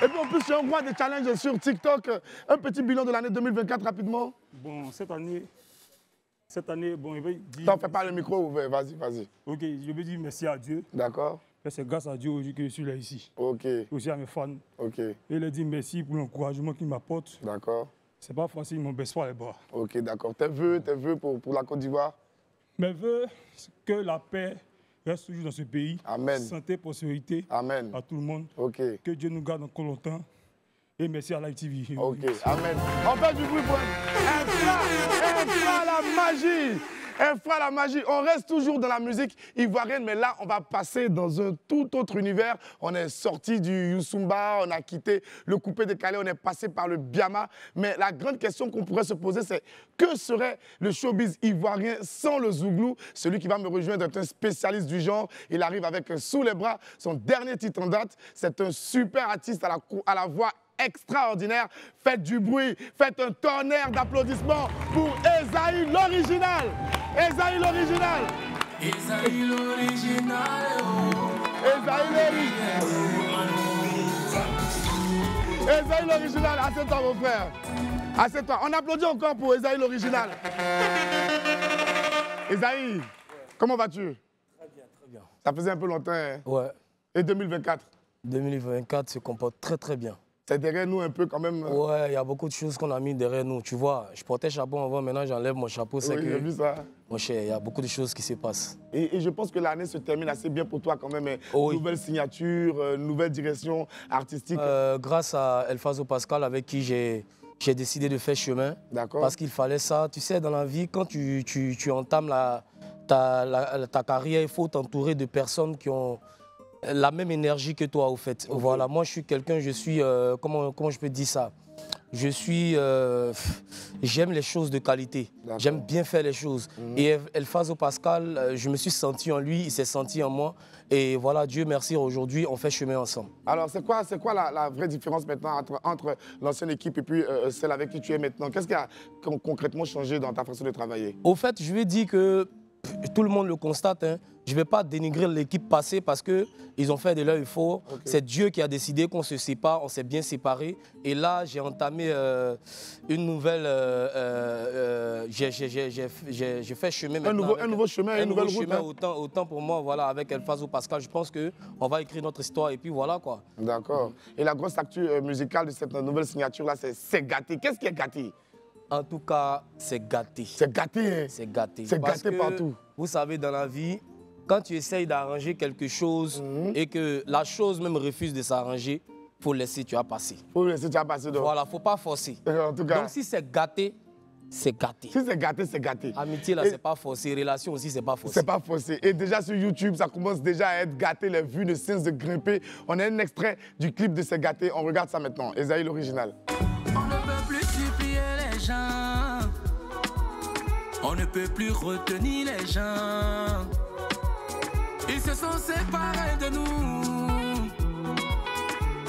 Et puis en plus, on voit des challenges sur TikTok. Un petit bilan de l'année 2024 rapidement. Bon, cette année, bon, je vais dire... T'en fais pas le micro ouvert, vas-y. Ok, je veux dire merci à Dieu. D'accord. C'est grâce à Dieu aujourd'hui que je suis là ici. Ok. Aussi à mes fans. Ok. Et il a dit merci pour l'encouragement qu'il m'apporte. D'accord. C'est pas facile, ils m'en baisse pas les bras. Ok, d'accord. Tes vœux pour la Côte d'Ivoire? Mes vœux, c'est que la paix reste toujours dans ce pays. Amen. Santé, prospérité. Amen. À tout le monde. Ok. Que Dieu nous garde encore longtemps. Et merci à Live TV. Ok, amen. On fait du bruit pour elle. Elle fera la magie. Elle fera la magie. On reste toujours dans la musique ivoirienne, mais là, on va passer dans un tout autre univers. On est sorti du Youssumba, on a quitté le coupé décalé, on est passé par le Biama. Mais la grande question qu'on pourrait se poser, c'est que serait le showbiz ivoirien sans le Zouglou? Celui qui va me rejoindre est un spécialiste du genre. Il arrive avec sous les bras son dernier titre en date. C'est un super artiste à la voix extraordinaire. Faites du bruit, faites un tonnerre d'applaudissements pour Esaïe l'original. Esaïe l'original. Esaïe l'original. Esaïe l'original. Assieds-toi, mon frère. Assieds-toi. On applaudit encore pour Esaïe l'original. Esaïe, comment vas-tu? Très bien. Ça faisait un peu longtemps. Hein? Ouais. Et 2024? 2024 se comporte très bien. C'est derrière nous un peu quand même. Ouais, il y a beaucoup de choses qu'on a mis derrière nous. Tu vois, je portais chapeau avant, maintenant j'enlève mon chapeau. Oui, j'ai vu ça. Mon cher, il y a beaucoup de choses qui se passent. Et je pense que l'année se termine assez bien pour toi quand même. Oui. Nouvelle signature, nouvelle direction artistique. Grâce à Elfazo Pascal avec qui j'ai décidé de faire chemin. D'accord. Parce qu'il fallait ça. Tu sais, dans la vie, quand tu entames ta carrière, il faut t'entourer de personnes qui ont la même énergie que toi, au fait. Okay. Voilà, moi, je suis quelqu'un, je suis... comment je peux dire ça? Je suis... j'aime les choses de qualité. J'aime bien faire les choses. Et Elfazo Pascal, je me suis senti en lui, il s'est senti en moi. Et voilà, Dieu merci, aujourd'hui, on fait chemin ensemble. Alors, c'est quoi la vraie différence maintenant entre l'ancienne équipe et puis celle avec qui tu es maintenant? Qu'est-ce qui a concrètement changé dans ta façon de travailler? Au fait, je vais dire que tout le monde le constate, hein. Je ne vais pas dénigrer l'équipe passée parce qu'ils ont fait de leur effort. Okay. C'est Dieu qui a décidé qu'on se sépare, on s'est bien séparés. Et là, j'ai entamé une nouvelle... j'ai fait chemin maintenant. Un nouveau chemin, une nouvelle route. Chemin, autant pour moi, voilà, avec Elfazo Pascal. Je pense qu'on va écrire notre histoire et puis voilà quoi. D'accord. Et la grosse actu musicale de cette nouvelle signature-là, c'est gâté. Qu'est-ce qui est gâté? En tout cas, c'est gâté. C'est gâté, hein? C'est gâté. C'est gâté partout. Vous savez, dans la vie, quand tu essayes d'arranger quelque chose et que la chose même refuse de s'arranger, il faut laisser, tu as passé. Il faut laisser, tu as passé. Donc. Voilà, il ne faut pas forcer. En tout cas. Donc si c'est gâté, c'est gâté. Si c'est gâté, c'est gâté. Amitié, là, c'est pas forcé. Relation aussi, c'est pas forcé. C'est pas forcé. Et déjà sur YouTube, ça commence déjà à être gâté. Les vues ne cessent de grimper. On a un extrait du clip de C'est gâté. On regarde ça maintenant. Esaïe, l'original. On ne peut plus supplier les gens. On ne peut plus retenir les gens. Ils se sont séparés de nous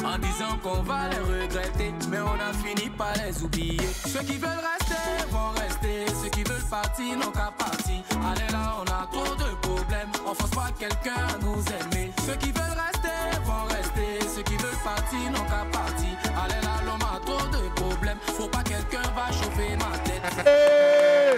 en disant qu'on va les regretter, mais on a fini par les oublier. Ceux qui veulent rester vont rester, ceux qui veulent partir n'ont qu'à partir. Allez là, on a trop de problèmes, on force pas quelqu'un à nous aimer. Ceux qui veulent rester vont rester, ceux qui veulent partir n'ont qu'à partir. Allez là, l'homme a trop de problèmes, faut pas quelqu'un va chauffer ma tête. Hey!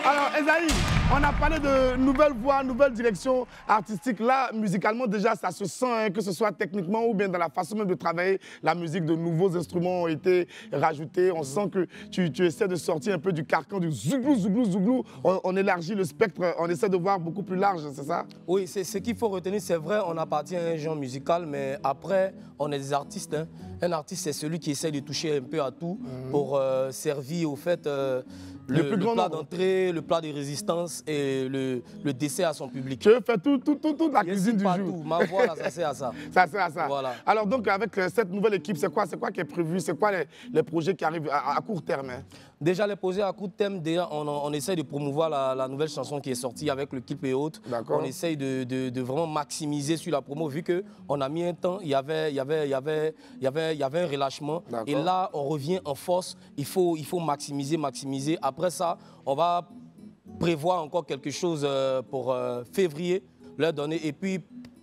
Alors, Esaïe, on a parlé de nouvelles voix, nouvelles directions artistiques. Là, musicalement, déjà, ça se sent, hein, que ce soit techniquement ou bien dans la façon même de travailler la musique. De nouveaux instruments ont été rajoutés. On sent que tu essaies de sortir un peu du carcan du zouglou, zouglou, zouglou. On élargit le spectre, on essaie de voir beaucoup plus large, c'est ça? Oui, c'est ce qu'il faut retenir. C'est vrai, on appartient à un genre musical, mais après, on est des artistes. Hein. Un artiste, c'est celui qui essaie de toucher un peu à tout pour servir, au fait, le plat d'entrée, le plat de résistance et le dessert à son public. Tu veux faire toute la cuisine du jour. Ma voix, là, ça sert à ça. Ça sert à ça. Voilà. Alors donc, avec cette nouvelle équipe, c'est quoi qui est prévu? C'est quoi les projets qui arrivent à court terme, hein? Déjà, les projets à court terme, déjà, on essaie de promouvoir la nouvelle chanson qui est sortie avec le clip et autres. On essaye de vraiment maximiser sur la promo, vu qu'on a mis un temps, il y avait un relâchement. Et là, on revient en force. Il faut maximiser. Après ça, on va prévoir encore quelque chose pour février, leur donner. Et puis,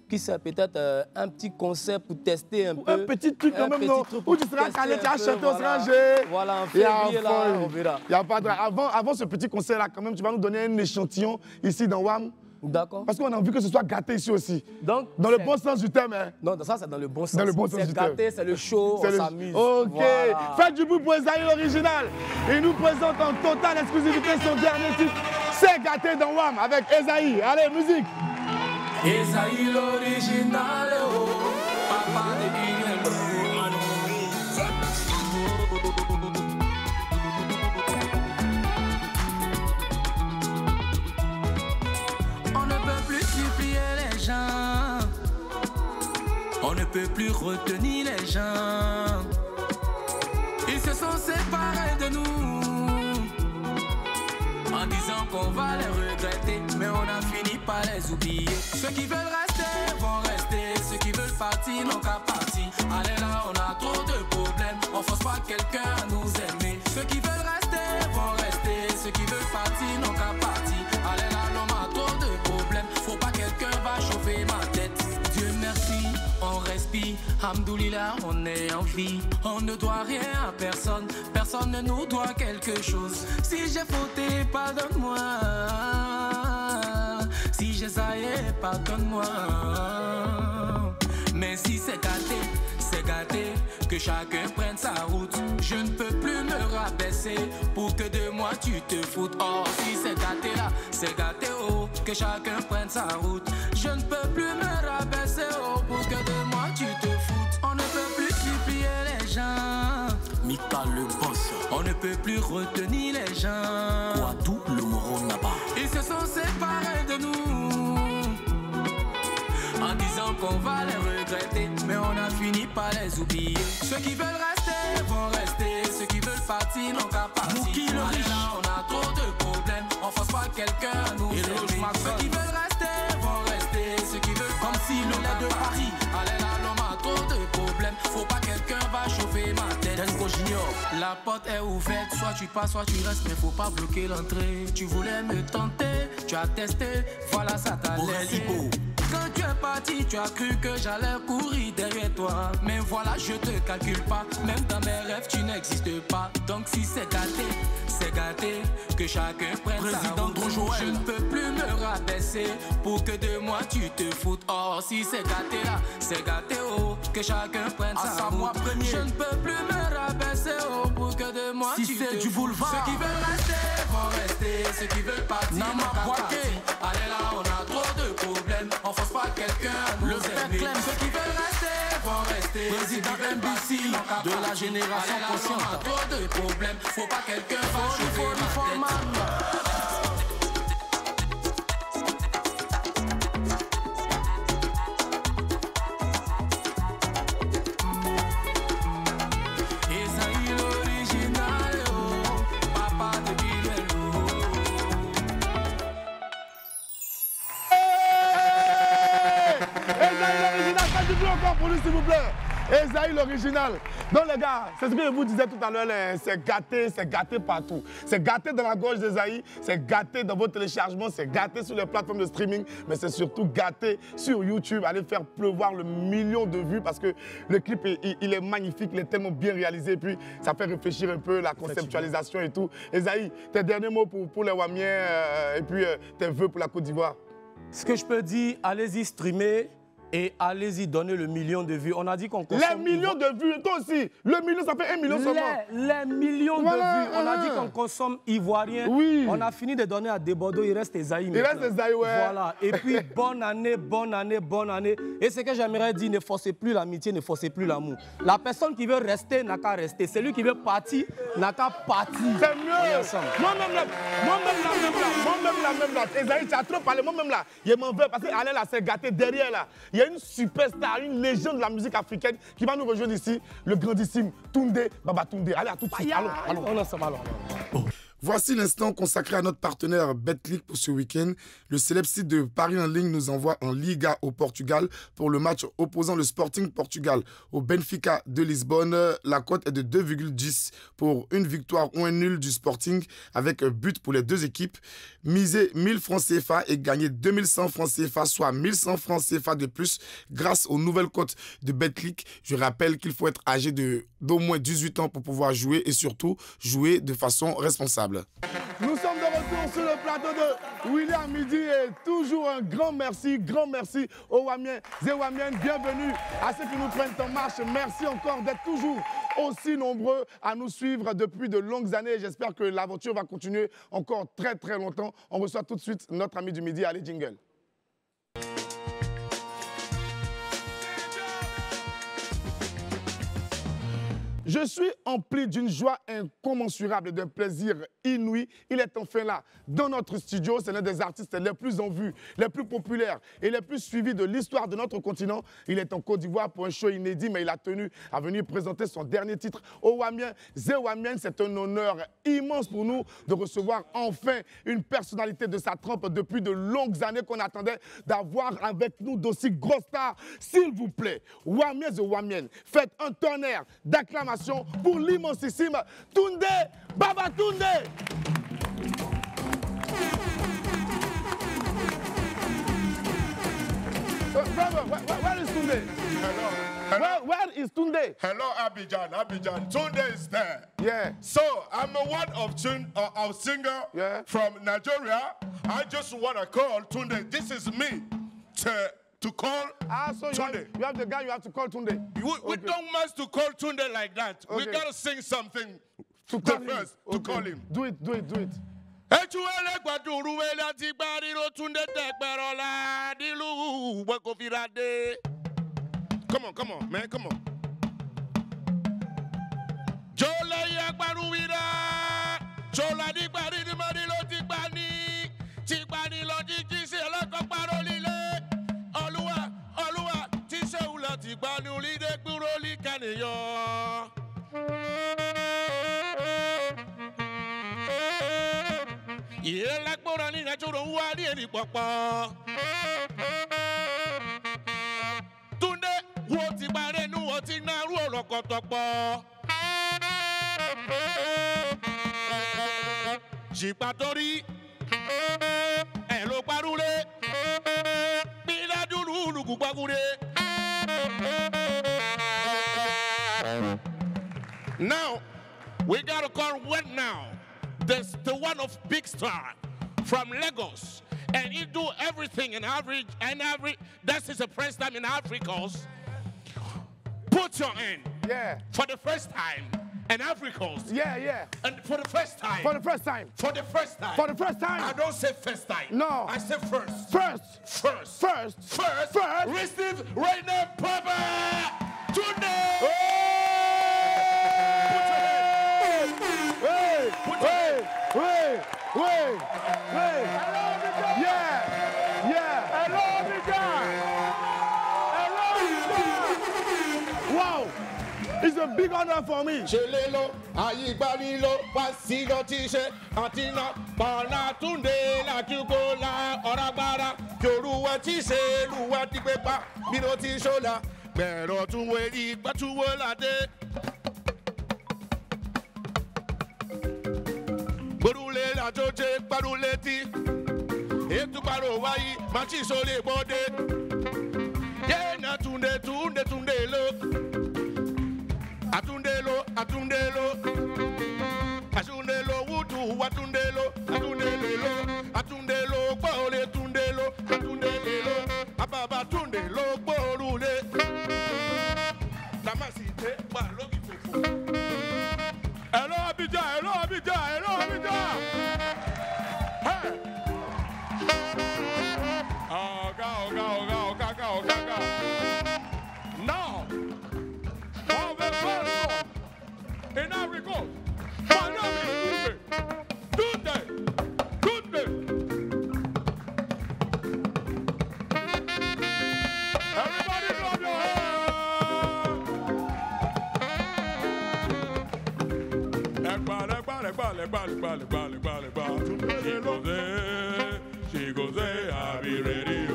qui sait, peut-être un petit concert pour tester un peu. Un petit truc quand même, non? Où tu seras calé, tu as chanté, on sera gé. Voilà, en février, là, on verra. Il y a pas de... Avant ce petit concert-là, quand même, tu vas nous donner un échantillon ici dans WAM. D'accord. Parce qu'on a envie que ce soit gâté ici aussi. Donc, dans le bon sens du terme. Hein. Non, ça, c'est dans le bon sens. Dans le bon sens du terme. C'est gâté, c'est le show, on s'amuse. OK. Voilà. Faites du bruit pour Esaïe l'original. Il nous présente en totale exclusivité son dernier titre. C'est gâté dans WAM avec Esaïe. Allez, musique. Esaïe l'original, oh, papa de On ne peut plus supplier les gens, on ne peut plus retenir les gens. Ils se sont séparés de nous en disant qu'on va les regretter, mais on a fini par les oublier. Ceux qui veulent rester vont rester, ceux qui veulent partir n'ont qu'à partir. Allez là, on a trop de problèmes, on force pas quelqu'un à nous aimer. Ceux qui veulent rester vont rester, ceux qui veulent partir n'ont qu'à partir. Allez là, l'homme a trop de problèmes, faut pas quelqu'un va chauffer ma tête. Dieu merci, on respire, Hamdoulillah, on est en vie. On ne doit rien à personne, personne ne nous doit quelque chose. Si j'ai fauté, pardonne-moi. Si j'ai saillé, pardonne-moi. Mais si c'est gâté, que chacun prenne sa route. Je ne peux plus me rabaisser pour que de moi tu te foutes. Oh, si c'est gâté là, c'est gâté, oh, que chacun prenne sa route. Je ne peux plus me rabaisser, oh, pour que de moi tu te foutes. On ne peut plus supplier les gens. Mika le boss. On ne peut plus retenir les gens. Kouadou le moron là-bas. Ils se sont séparés de nous en disant qu'on va les regretter, mais on a fini par les oublier. Ceux qui veulent rester vont rester, ceux qui veulent partir n'ont qu'à partir. Allez là, on a trop de problèmes, on force pas quelqu'un à nous aimer. Ceux qui veulent rester vont rester, ceux qui veulent comme si l'on est de Paris. Allez là, l'homme a trop de problèmes, faut pas quelqu'un va chauffer ma tête. La porte est ouverte, soit tu passes, soit tu restes, mais faut pas bloquer l'entrée. Tu voulais me tenter, tu as testé, voilà ça t'a laissé. Quand tu es parti, tu as cru que j'allais courir derrière toi. Mais voilà, je te calcule pas, même dans mes rêves, tu n'existes pas. Donc si c'est gâté, que chacun prenne sa route. Je ne peux plus me rabaisser pour que de moi tu te foutes. Oh, si c'est gâté là, c'est gâté, oh, que chacun prenne sa route. Je ne peux plus me rabaisser, oh, pour que de moi tu te foutes. Du boulevard. Ceux qui veulent rester vont rester, ceux qui veulent partir n'ont qu'à partir. Allez là, on a trop de problèmes, on force pas quelqu'un à nous aimer. Ceux qui veulent rester vont rester, président imbécile de la génération consciente. Trop de problèmes, faut pas quelqu'un va chauffer ma tête. Encore pour lui, s'il vous plaît. Esaïe l'original. Donc les gars, c'est ce que je vous disais tout à l'heure, c'est gâté partout. C'est gâté dans la gorge d'Esaïe, c'est gâté dans vos téléchargements, c'est gâté sur les plateformes de streaming, mais c'est surtout gâté sur YouTube. Allez faire pleuvoir le million de vues parce que le clip, il est magnifique, il est tellement bien réalisé. Et puis, ça fait réfléchir un peu la conceptualisation et tout. Esaïe, tes derniers mots pour les Wamiens et puis tes vœux pour la Côte d'Ivoire. Ce que je peux dire, allez-y streamer. Et allez-y donner le million de vues. On a dit qu'on consomme... Les millions de vues, toi aussi. Le million, ça fait 1 million seulement. Les millions de vues. On a dit qu'on consomme ivoirien. Oui. On a fini de donner à Desbordeaux. Il reste Esaïe. Il reste Esaïe, ouais. Voilà. Et puis, bonne année, bonne année, bonne année. Et ce que j'aimerais dire, ne forcez plus l'amitié, ne forcez plus l'amour. La personne qui veut rester n'a qu'à rester. Celui qui veut partir n'a qu'à partir. C'est mieux. Moi-même là. Esaïe, tu as trop parlé. Moi-même là, je m'en veux parce qu'Alain là, c'est gâté derrière là. Il y a une superstar, une légende de la musique africaine qui va nous rejoindre ici, le grandissime Tunde Baba Tunde. Allez, à tout de suite. Allons. On ensemble, alors. Voici l'instant consacré à notre partenaire Betclic pour ce week-end. Le célèbre site de Paris en ligne nous envoie en Liga au Portugal pour le match opposant le Sporting Portugal au Benfica de Lisbonne. La cote est de 2,10 pour une victoire ou un nul du Sporting avec un but pour les deux équipes. Misez 1000 francs CFA et gagnez 2100 francs CFA, soit 1100 francs CFA de plus grâce aux nouvelles cotes de Betclic. Je rappelle qu'il faut être âgé d'au moins 18 ans pour pouvoir jouer et surtout jouer de façon responsable. Nous sommes de retour sur le plateau de William Midi et toujours un grand merci aux Wamiens et Wamiennes. Bienvenue à ceux qui nous prennent en marche. Merci encore d'être toujours aussi nombreux à nous suivre depuis de longues années. J'espère que l'aventure va continuer encore très très longtemps. On reçoit tout de suite notre ami du midi. Allez, jingle. Je suis empli d'une joie incommensurable et d'un plaisir inouï. Il est enfin là, dans notre studio. C'est l'un des artistes les plus en vue, les plus populaires et les plus suivis de l'histoire de notre continent. Il est en Côte d'Ivoire pour un show inédit, mais il a tenu à venir présenter son dernier titre aux Wamiens et Wamiennes. C'est un honneur immense pour nous de recevoir enfin une personnalité de sa trempe depuis de longues années qu'on attendait d'avoir avec nous d'aussi grosses stars. S'il vous plaît, Wamiens et Wamiennes, faites un tonnerre d'acclamation pour l'immensissime Tunde Baba Tunde. Where is Tunde? Hello. Where is Tunde? Hello, Abidjan. Tunde is there. Yeah. So I'm one of singer from Nigeria. I just want to call Tunde. This is me to call so Tunde. You have the guy you have to call Tunde. We don't must to call Tunde like that. Okay. We got to sing something to call first. Okay. To call him. Do it. Come on, man, come on. Tunde, wo ti bare nu wo ti na ru orokotopo. Jipatori, elo parule, bila dulu lugubagure. Now, we gotta call what now? The one of big star from Lagos. And he do everything in average and that is the first time in Africa. Put your hand. Yeah. For the first time in Africa. Yeah. And for the first time. For the first time. For the first time. For the first time. I don't say first time. No. I say first. First. Receive right now, Papa. Wow! It's a big honor for me. Chelelo, Ayibalilo, Pasilo Tishe, Antina, Pana Tunde, La Tukola, Orabara, Yorua Tishe, Lua Tipepa, Minoti Shola, Pero Tuwe, Batuola de Borule la Joje, Baruleti, Etu Barowai, Machisole Bode, Yena Tunde, Tunde, Tunde, look. Atundelo, Atundelo, Atundelo, Wutu, Atundelo, Atundelo, Atundelo, Paule, Atundelo, Atundelo, Ababa, Atundelo, Paule, Damasite, Balogi Fufu. Hello, Abidjan, hello, Abidjan, hello, Abidjan. Hey! Oga. Now. In Ivory Coast, my name is Tunde. Everybody clap your hands. She goes, I'll be ready.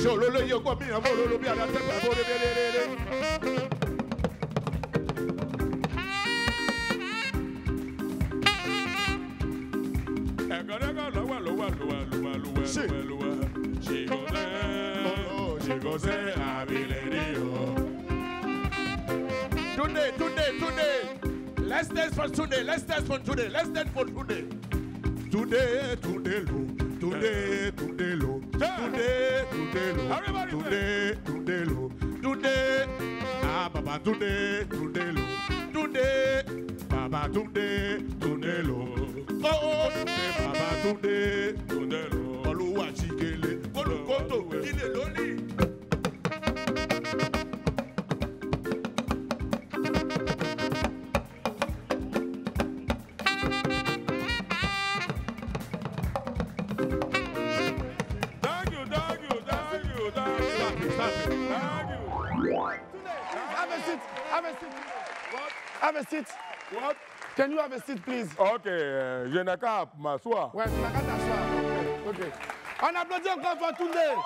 Solo yo go mi amor lo bi ala te pa bo le. She goes say I be lady. Today. Let's dance for today. Let's dance for today. Today, ah Baba today, Baba today, oh Baba today, Oluwa chikele, Olukoto, ile loli. Have a seat. What? Can you have a seat, please? Okay, je n'ai qu'à m'asseoir. Ouais, tu n'as qu'à t'asseoir. Ok. On applaudit encore pour Tunde.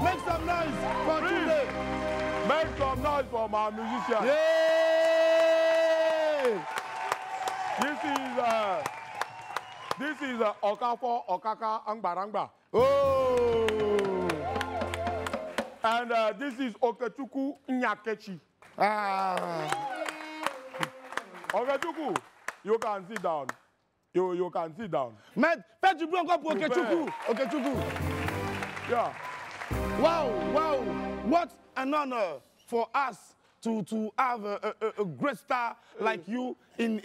Make some noise for Tunde. Make some noise for my musician. Yay! This is Okafo Okaka Angbarangba. Oh! And this is Okechukwu Nyakechi. Okechukwu, you can sit down. You can sit down. Mais fais du bruit encore pour Okechukwu. Okechukwu. Yeah. Wow. What an honor for us to have a great star like you in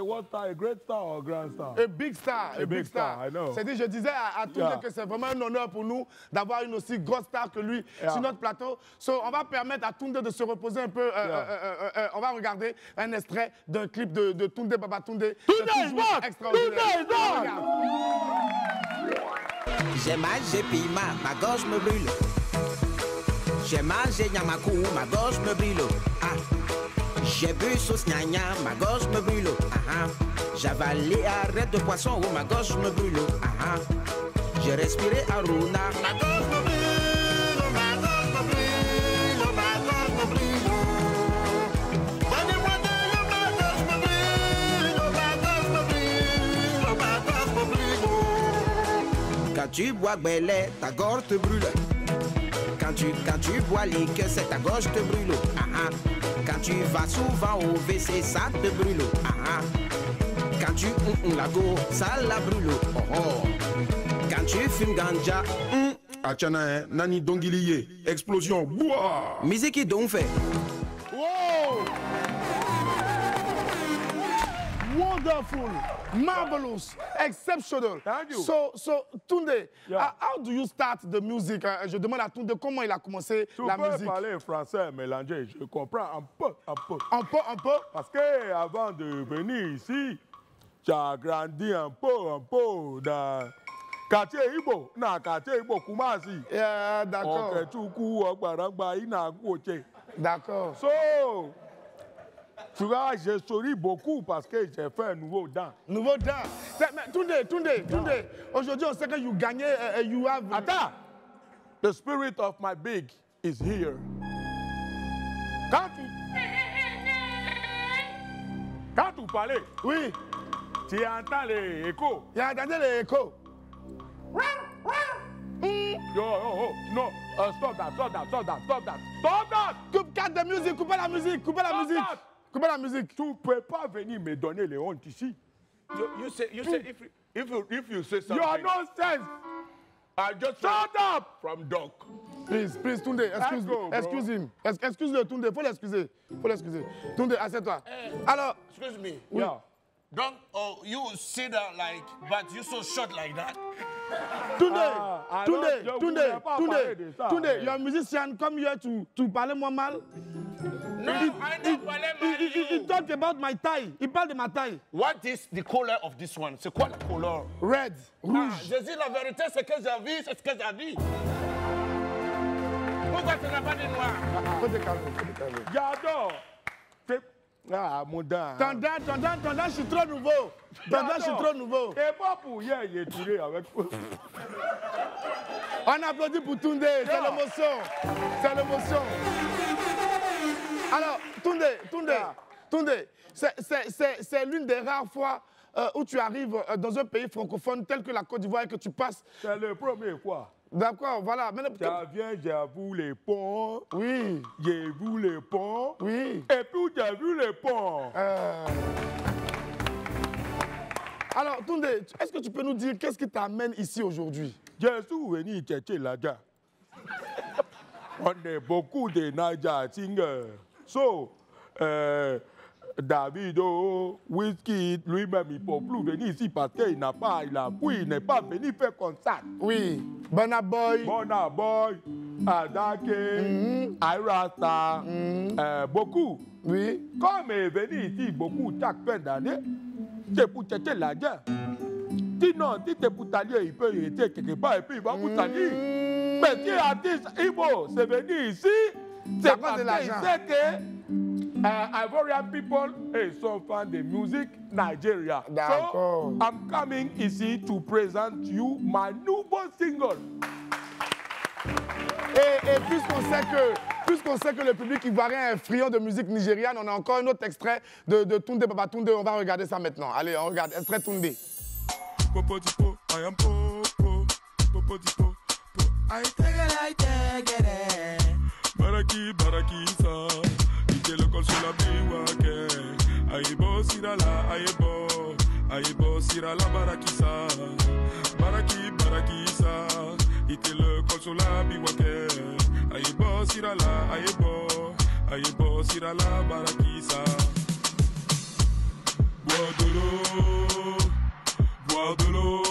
what star? A great star or a grand star? A big star. A big star, I know. C'est-à-dire, je disais à Tunde que c'est vraiment un honneur pour nous d'avoir une aussi grosse star que lui sur notre plateau. So, on va permettre à Tunde de se reposer un peu. On va regarder un extrait d'un clip de Tunde Baba Tunde. J'ai mal, j'ai piment, ma gorge me brûle. J'ai mal, j'ai nyamakou, ma gorge me brûle. Ah. J'ai bu sauce gnagna, ma gorge me brûle. Ah. J'ai avalé arrête de poisson, oh, ma gorge me brûle. Ah. J'ai respiré Aruna, ma gorge me brûle, ma gorge me brûle, ma gorge me brûle. Donnez-moi de l'eau, ma gorge me brûle, ma gorge me brûle, ma gorge me brûle. Quand tu bois Bellet, ta gorge te brûle. Quand tu bois liqueur, c'est ta gorge te brûle. Quand tu vas souvent au WC, ça te brûle. Quand tu la go, ça la brûle. Quand tu fumes ganja, Achana, nani dongiliye, explosion, boah. Musique qui donc fait. Wow! wonderful, marvelous, exceptional. Thank you. So Tunde, how do you start the music? Je demande à Tunde comment il a commencé la musique. Tu peux parler français mélangé, je comprends un peu. Un peu? Parce que avant de venir ici, tu as grandi un peu dans quartier Igbo, quartier Igbo Kumasi. D'accord. D'accord. So, tu vois, je souris beaucoup parce que j'ai fait un nouveau dent. Nouveau dent. Tunde, aujourd'hui on sait que you gagnez, you have... Attends, the spirit of my big is here. Quand tu parlais, oui, tu entends les échos. Tu as entendu les échos. No, stop that. Cut the music, coupez la musique. Coupez la musique. Tu ne peux pas venir me donner les hontes ici. You say if you say something. You are nonsense. I just shut up from Doc. Please, Tunde, excuse him. Excuse-le, Tunde, faut l'excuser. Tunde, assieds-toi. Alors, excuse me. Oui. Yeah. Don't you sit down like, but you so short like that. Tunde, you're a musician, come here to parler moi mal. No, I don't parler mal. He talked about my tie. Il parle de ma taille. What is the color of this one? C'est quoi la couleur? Red, rouge. Je dis la vérité, c'est que j'ai vu, c'est ce que j'ai dit. Pourquoi tu n'as pas dit noir? Faut te calmer. J'adore. Mon dent. Ton dent, je suis trop nouveau. Et pas pour hier, il est tiré avec toi. On applaudit pour Tunde, c'est l'émotion. Alors, Tunde, c'est l'une des rares fois où tu arrives dans un pays francophone tel que la Côte d'Ivoire et que tu passes. C'est la première fois. D'accord, voilà. Ça vient, j'ai vu les ponts. Oui. J'ai vu les ponts. Oui. Et puis j'ai vu les ponts. Alors, Tunde, est-ce que tu peux nous dire qu'est-ce qui t'amène ici aujourd'hui? Je suis venu chercher l'Adja. On est beaucoup de Naija singers. So, Davido, Wizkid, lui-même, il ne peut plus venir ici parce qu'il n'est pas venu faire concert. Oui. Burna Boy, Adake, Irasta, beaucoup. Oui. Comme il est venu ici, beaucoup, chaque fin d'année, c'est pour chercher l'argent. Sinon, si c'est pour t'allier, il peut y être quelque part et puis il va vous t'allier. Mais si l'artiste Igbo, c'est venu ici, c'est parce qu'il sait que Ivorian people sont fans de musique Nigeria. So, I'm coming ici to present you my nouveau single. Et puisqu'on sait que le public ivoirien est friand de musique nigériane, on a encore un autre extrait de Tunde Baba Tunde. On va regarder ça maintenant. Allez, on regarde. Extrait Tunde. Popodipo, I am Popo. Popodipo, I take it. Baraki, sa. Le col sur la biwake Aïbo sirala Aïbo sirala barakisa Barakisa Ite le col sur la biwake Aïbo sirala Aïbo sirala barakisa Boire de l'eau Boire de l'eau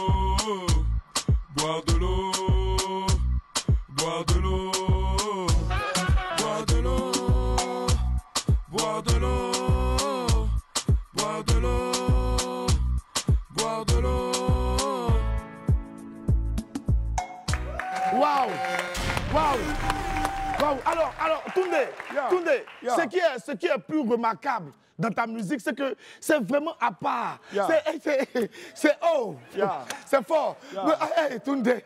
Boire de l'eau Boire de l'eau Boire de l'eau, boire de l'eau, boire de l'eau. Waouh. Alors, Tunde, ce qui est plus remarquable dans ta musique, c'est que c'est vraiment à part. C'est haut, c'est fort. Hey, Tunde.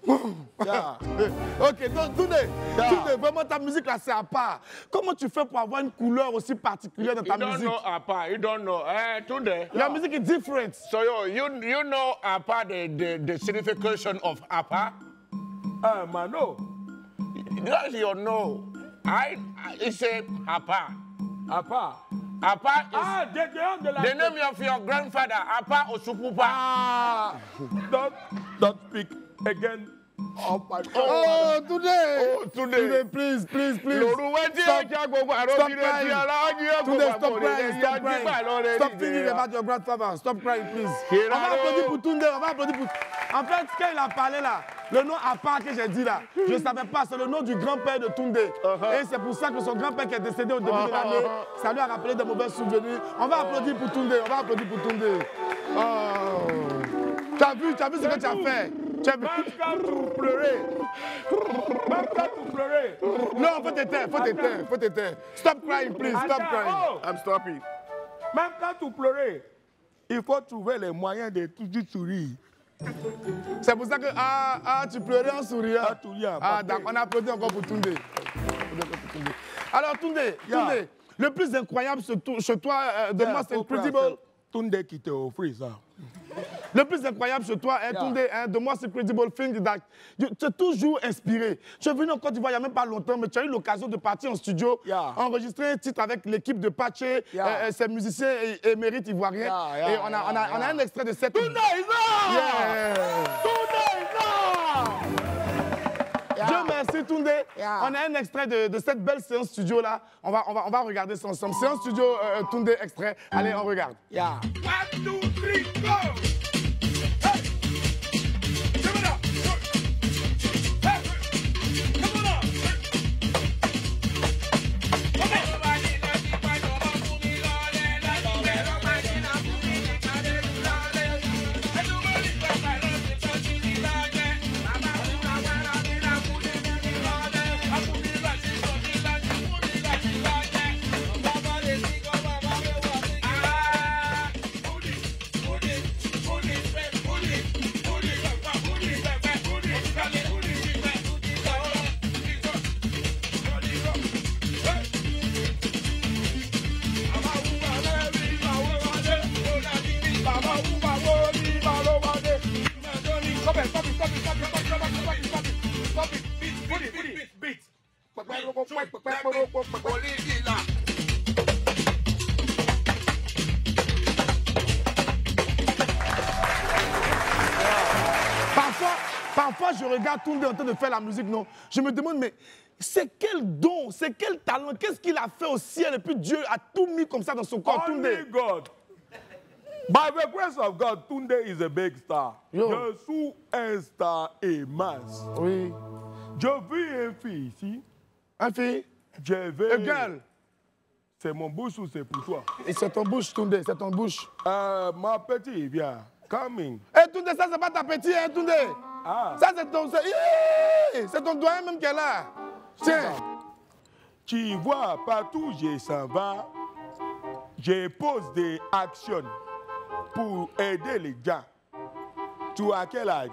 Ok, donc Tunde, vraiment ta musique là c'est à part. Comment tu fais pour avoir une couleur aussi particulière dans ta musique? You don't know. Tunde. Your music is different. So you know APA, the signification of APA? Mano. That's your no. It's a APA. APA. APA is the name of your grandfather, APA Osupupa. Don't speak again Oh, my God. Oh, today. Oh, today. Please. Stop crying. Today, stop crying. Stop thinking about your grandfather. Stop crying, please. On va applaudir pour Tunde. On va applaudir pour... En fait, quand il a parlé là, le nom à part que j'ai dit là, je ne savais pas, c'est le nom du grand-père de Tunde. Et c'est pour ça que son grand-père qui est décédé au début de l'année, ça lui a rappelé de mauvais souvenirs. On va applaudir pour Tunde. On va applaudir pour Tunde. Oh. Tu as vu ce que tu as fait? Tu as vu? Même quand tu pleurais. Même quand tu pleurais. Non, faut t'éteindre. Stop crying, please. Stop crying. Oh. I'm stopping. Même quand tu pleurais, il faut trouver les moyens de toujours sourire. C'est pour ça que tu pleurais en souriant. D'accord, on applaudit encore pour Tunde. Alors Tunde, le plus incroyable chez toi, de moi, c'est Incredible. Tunde qui t'a offert ça. Le plus incroyable chez toi, Tunde, de moi, c'est Incredible thing that tu es toujours inspiré. Je suis venu en Côte d'Ivoire il n'y a même pas longtemps, mais tu as eu l'occasion de partir en studio, enregistrer un titre avec l'équipe de Paché, ces musiciens émérites ivoiriens. Et on a un extrait de cette... Tunde is là! Dieu merci Tunde. On a un extrait de cette belle séance studio là. On va regarder ça ensemble. Séance studio Tunde extrait. Allez, on regarde. 1, 2, 3, go! Parfois, je regarde Tunde en train de faire la musique, non. Je me demande, mais c'est quel don, c'est quel talent, qu'est-ce qu'il a fait au ciel et puis Dieu a tout mis comme ça dans son corps, Tunde. Only God. By the grace of God, Tunde is a big star. Je suis un star immense. Oui. Je vis une fille ici. Un fille? Je veux... A girl. C'est mon bouche ou c'est pour toi? Et c'est ton bouche, Tunde, c'est ton bouche. Ma petite, viens. Coming. Eh, Tunde, ça, c'est pas ta petite, hein, Tunde. Ça, c'est ton... C'est ton doigt même qu'elle a. Tiens. Tu vois, partout où je s'en vais, je pose des actions pour aider les gens. Tu as quel âge?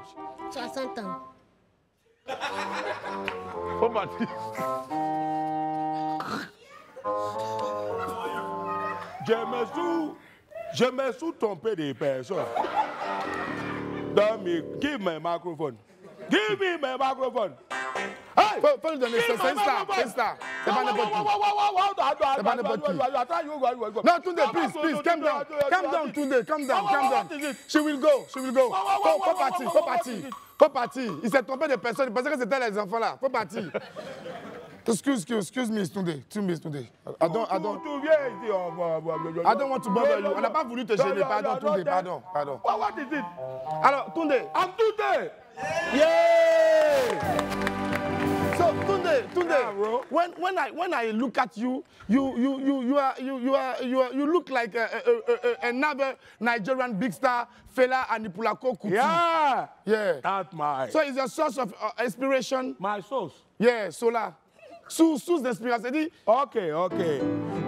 60 ans. Oh, Mathis. Je me suis trompé des personnes. Give me microphone. Give me my microphone. Hey! Faut lui donner ça, c'est un star. C'est pas n'importe qui. C'est pas n'importe qui. Non, Tunde, please, calm down. Calm down, Tunde, calm down. She will go. Faut partir. Il s'est trompé de personne. Il pensait que c'était les enfants là. Faut partir. Excuse me, Tunde. I don't want to bother you. On n'a pas voulu te gêner. Pardon, Tunde, pardon. What is it? Alors, Tunde. I'm Tunde. Yeah! So, Tunde, when I look at you, you look like another Nigerian big star, Fela Anikulapo Kuti. Yeah. That's my. So, it's a source of inspiration. My source. Yeah, Sola. Source d'inspiration. Ok.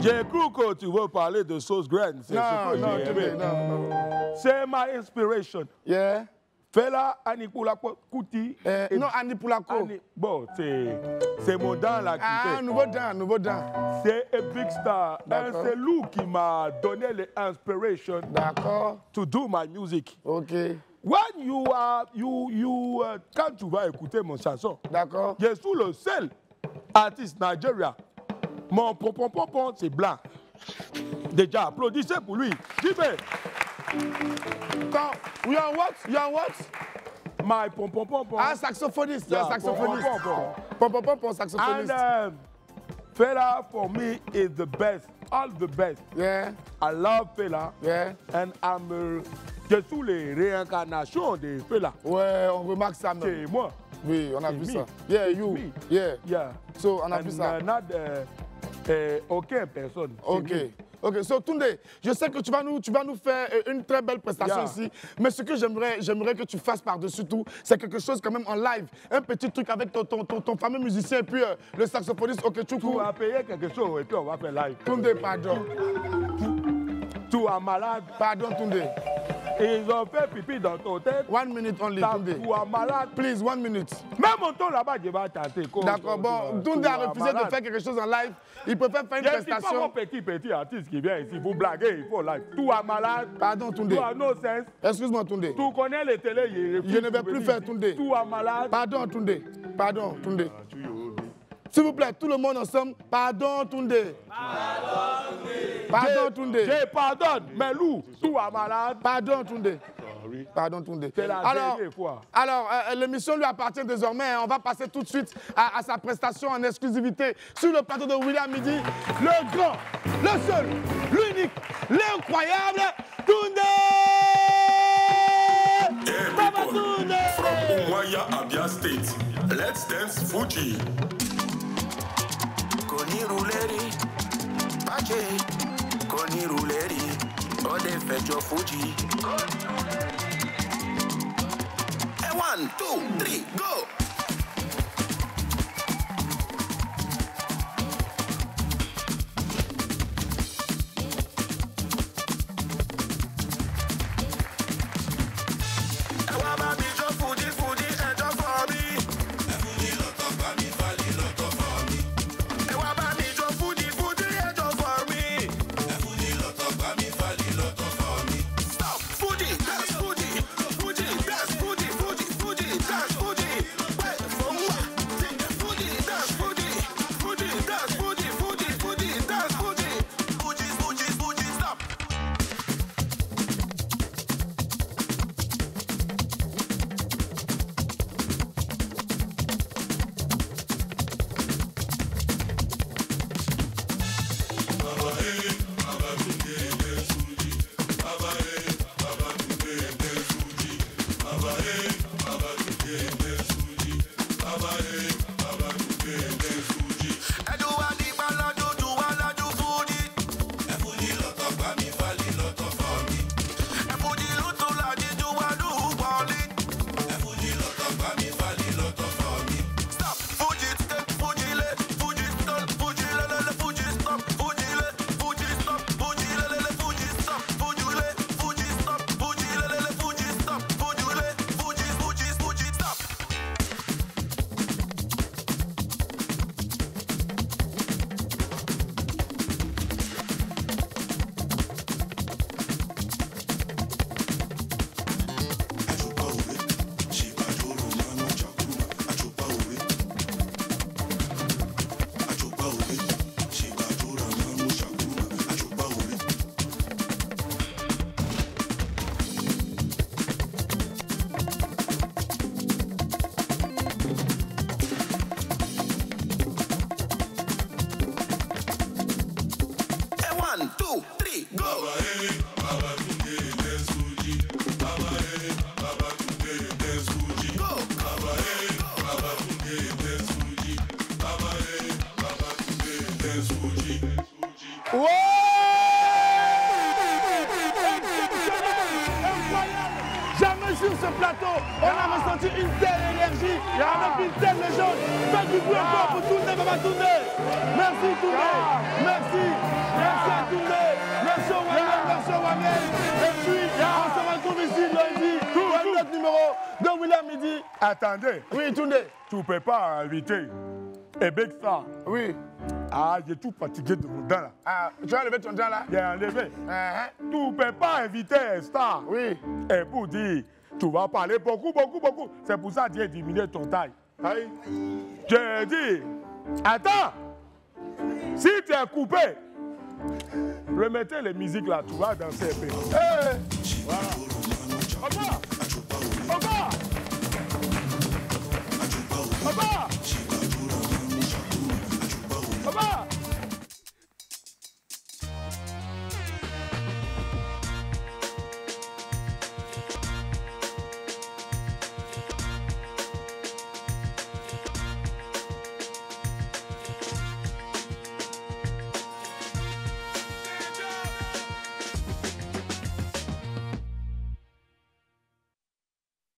J'ai cru que tu veux parler de source grande. Non. C'est my inspiration. Yeah. Fela Anikulapo Kuti. Non, Anikulapo. Bon, c'est mon dent là. Nouveau dent. C'est un big star. C'est lui qui m'a donné l'inspiration. D'accord. To do my music. Ok. When quand tu vas écouter mon chanson. D'accord. Je suis le seul artiste Nigeria. Mon pompon, c'est blanc. Déjà, applaudissez pour lui. Dis-moi. You are what? My pom pom pom pom. Ah, saxophoniste, Yeah, saxophoniste. pom, Pom, saxophoniste. And Fela for me is the best, all the best. Yeah. I love Fela. Yeah. And je suis les réincarnations de Fela. Ouais, on remarque ça même. C'est moi. Oui, on a vu me. ça. Yeah, you. Me. Yeah. Yeah. So, on a vu ça. Not aucune personne. Ok. Ok, so Tunde, je sais que tu vas nous faire une très belle prestation ici, mais ce que j'aimerais que tu fasses par-dessus tout, c'est quelque chose quand même en live, un petit truc avec ton fameux musicien et puis le saxophoniste Okechukwu. Tu vas payer quelque chose et puis on va faire live. Tunde, pardon. Tu es malade. Pardon, Tunde. Ils ont fait pipi dans ton tête. 1 minute only, Tunde. Tu es malade. Please, 1 minute. Même mon ton là-bas, je vais tenter. D'accord, bon, Tunde a refusé de faire quelque chose en live. Il préfère faire une prestation. Je ne suis pas mon petit artiste qui vient ici. Vous blaguez, il faut live. Tu es malade. Pardon, Tunde. Tu as no sense. Excuse-moi, Tunde. Tu connais les télés. Je ne vais plus faire Tunde. Tu es malade. Pardon, Tunde. Pardon, Tunde. S'il vous plaît, tout le monde ensemble. Pardon, Tunde. Pardon, Tunde. Je pardonne, mais Lou, tu es malade. Pardon, Tunde. Pardon, Tunde. C'est la dernière fois. Alors, l'émission lui appartient désormais. On va passer tout de suite à sa prestation en exclusivité sur le plateau de William Midi. Le grand, le seul, l'unique, l'incroyable Tunde! Baba Tunde! From Umuahia, Abia State, let's dance Fuji. Koni rouleri, pache, koni rouleri, ode fejo Fuji. And 1, 2, 3, go! Sur ce plateau, on a ressenti une telle énergie, avec une telle légende. Faites du bruit encore pour Tunde, Baba Tunde. Merci Tunde, merci. Merci à Tunde, merci au Wamel, merci au Wamel. Et puis, on se retrouve ici lundi pour un autre numéro de William Midi. Attendez. Oui, Tunde. Tu ne peux pas inviter Ebek Star. Oui. Ah, j'ai tout fatigué de mon dent là. Ah, tu as enlevé ton dent là? J'ai enlevé. Tu ne peux pas inviter un star. Oui. Et pour dire, tu vas parler beaucoup. C'est pour ça que tu as diminué ton taille. Aïe. Je dis, attends. Si tu es coupé, remettez les musiques là, tu vas danser un peu. Voilà. Au revoir. Papa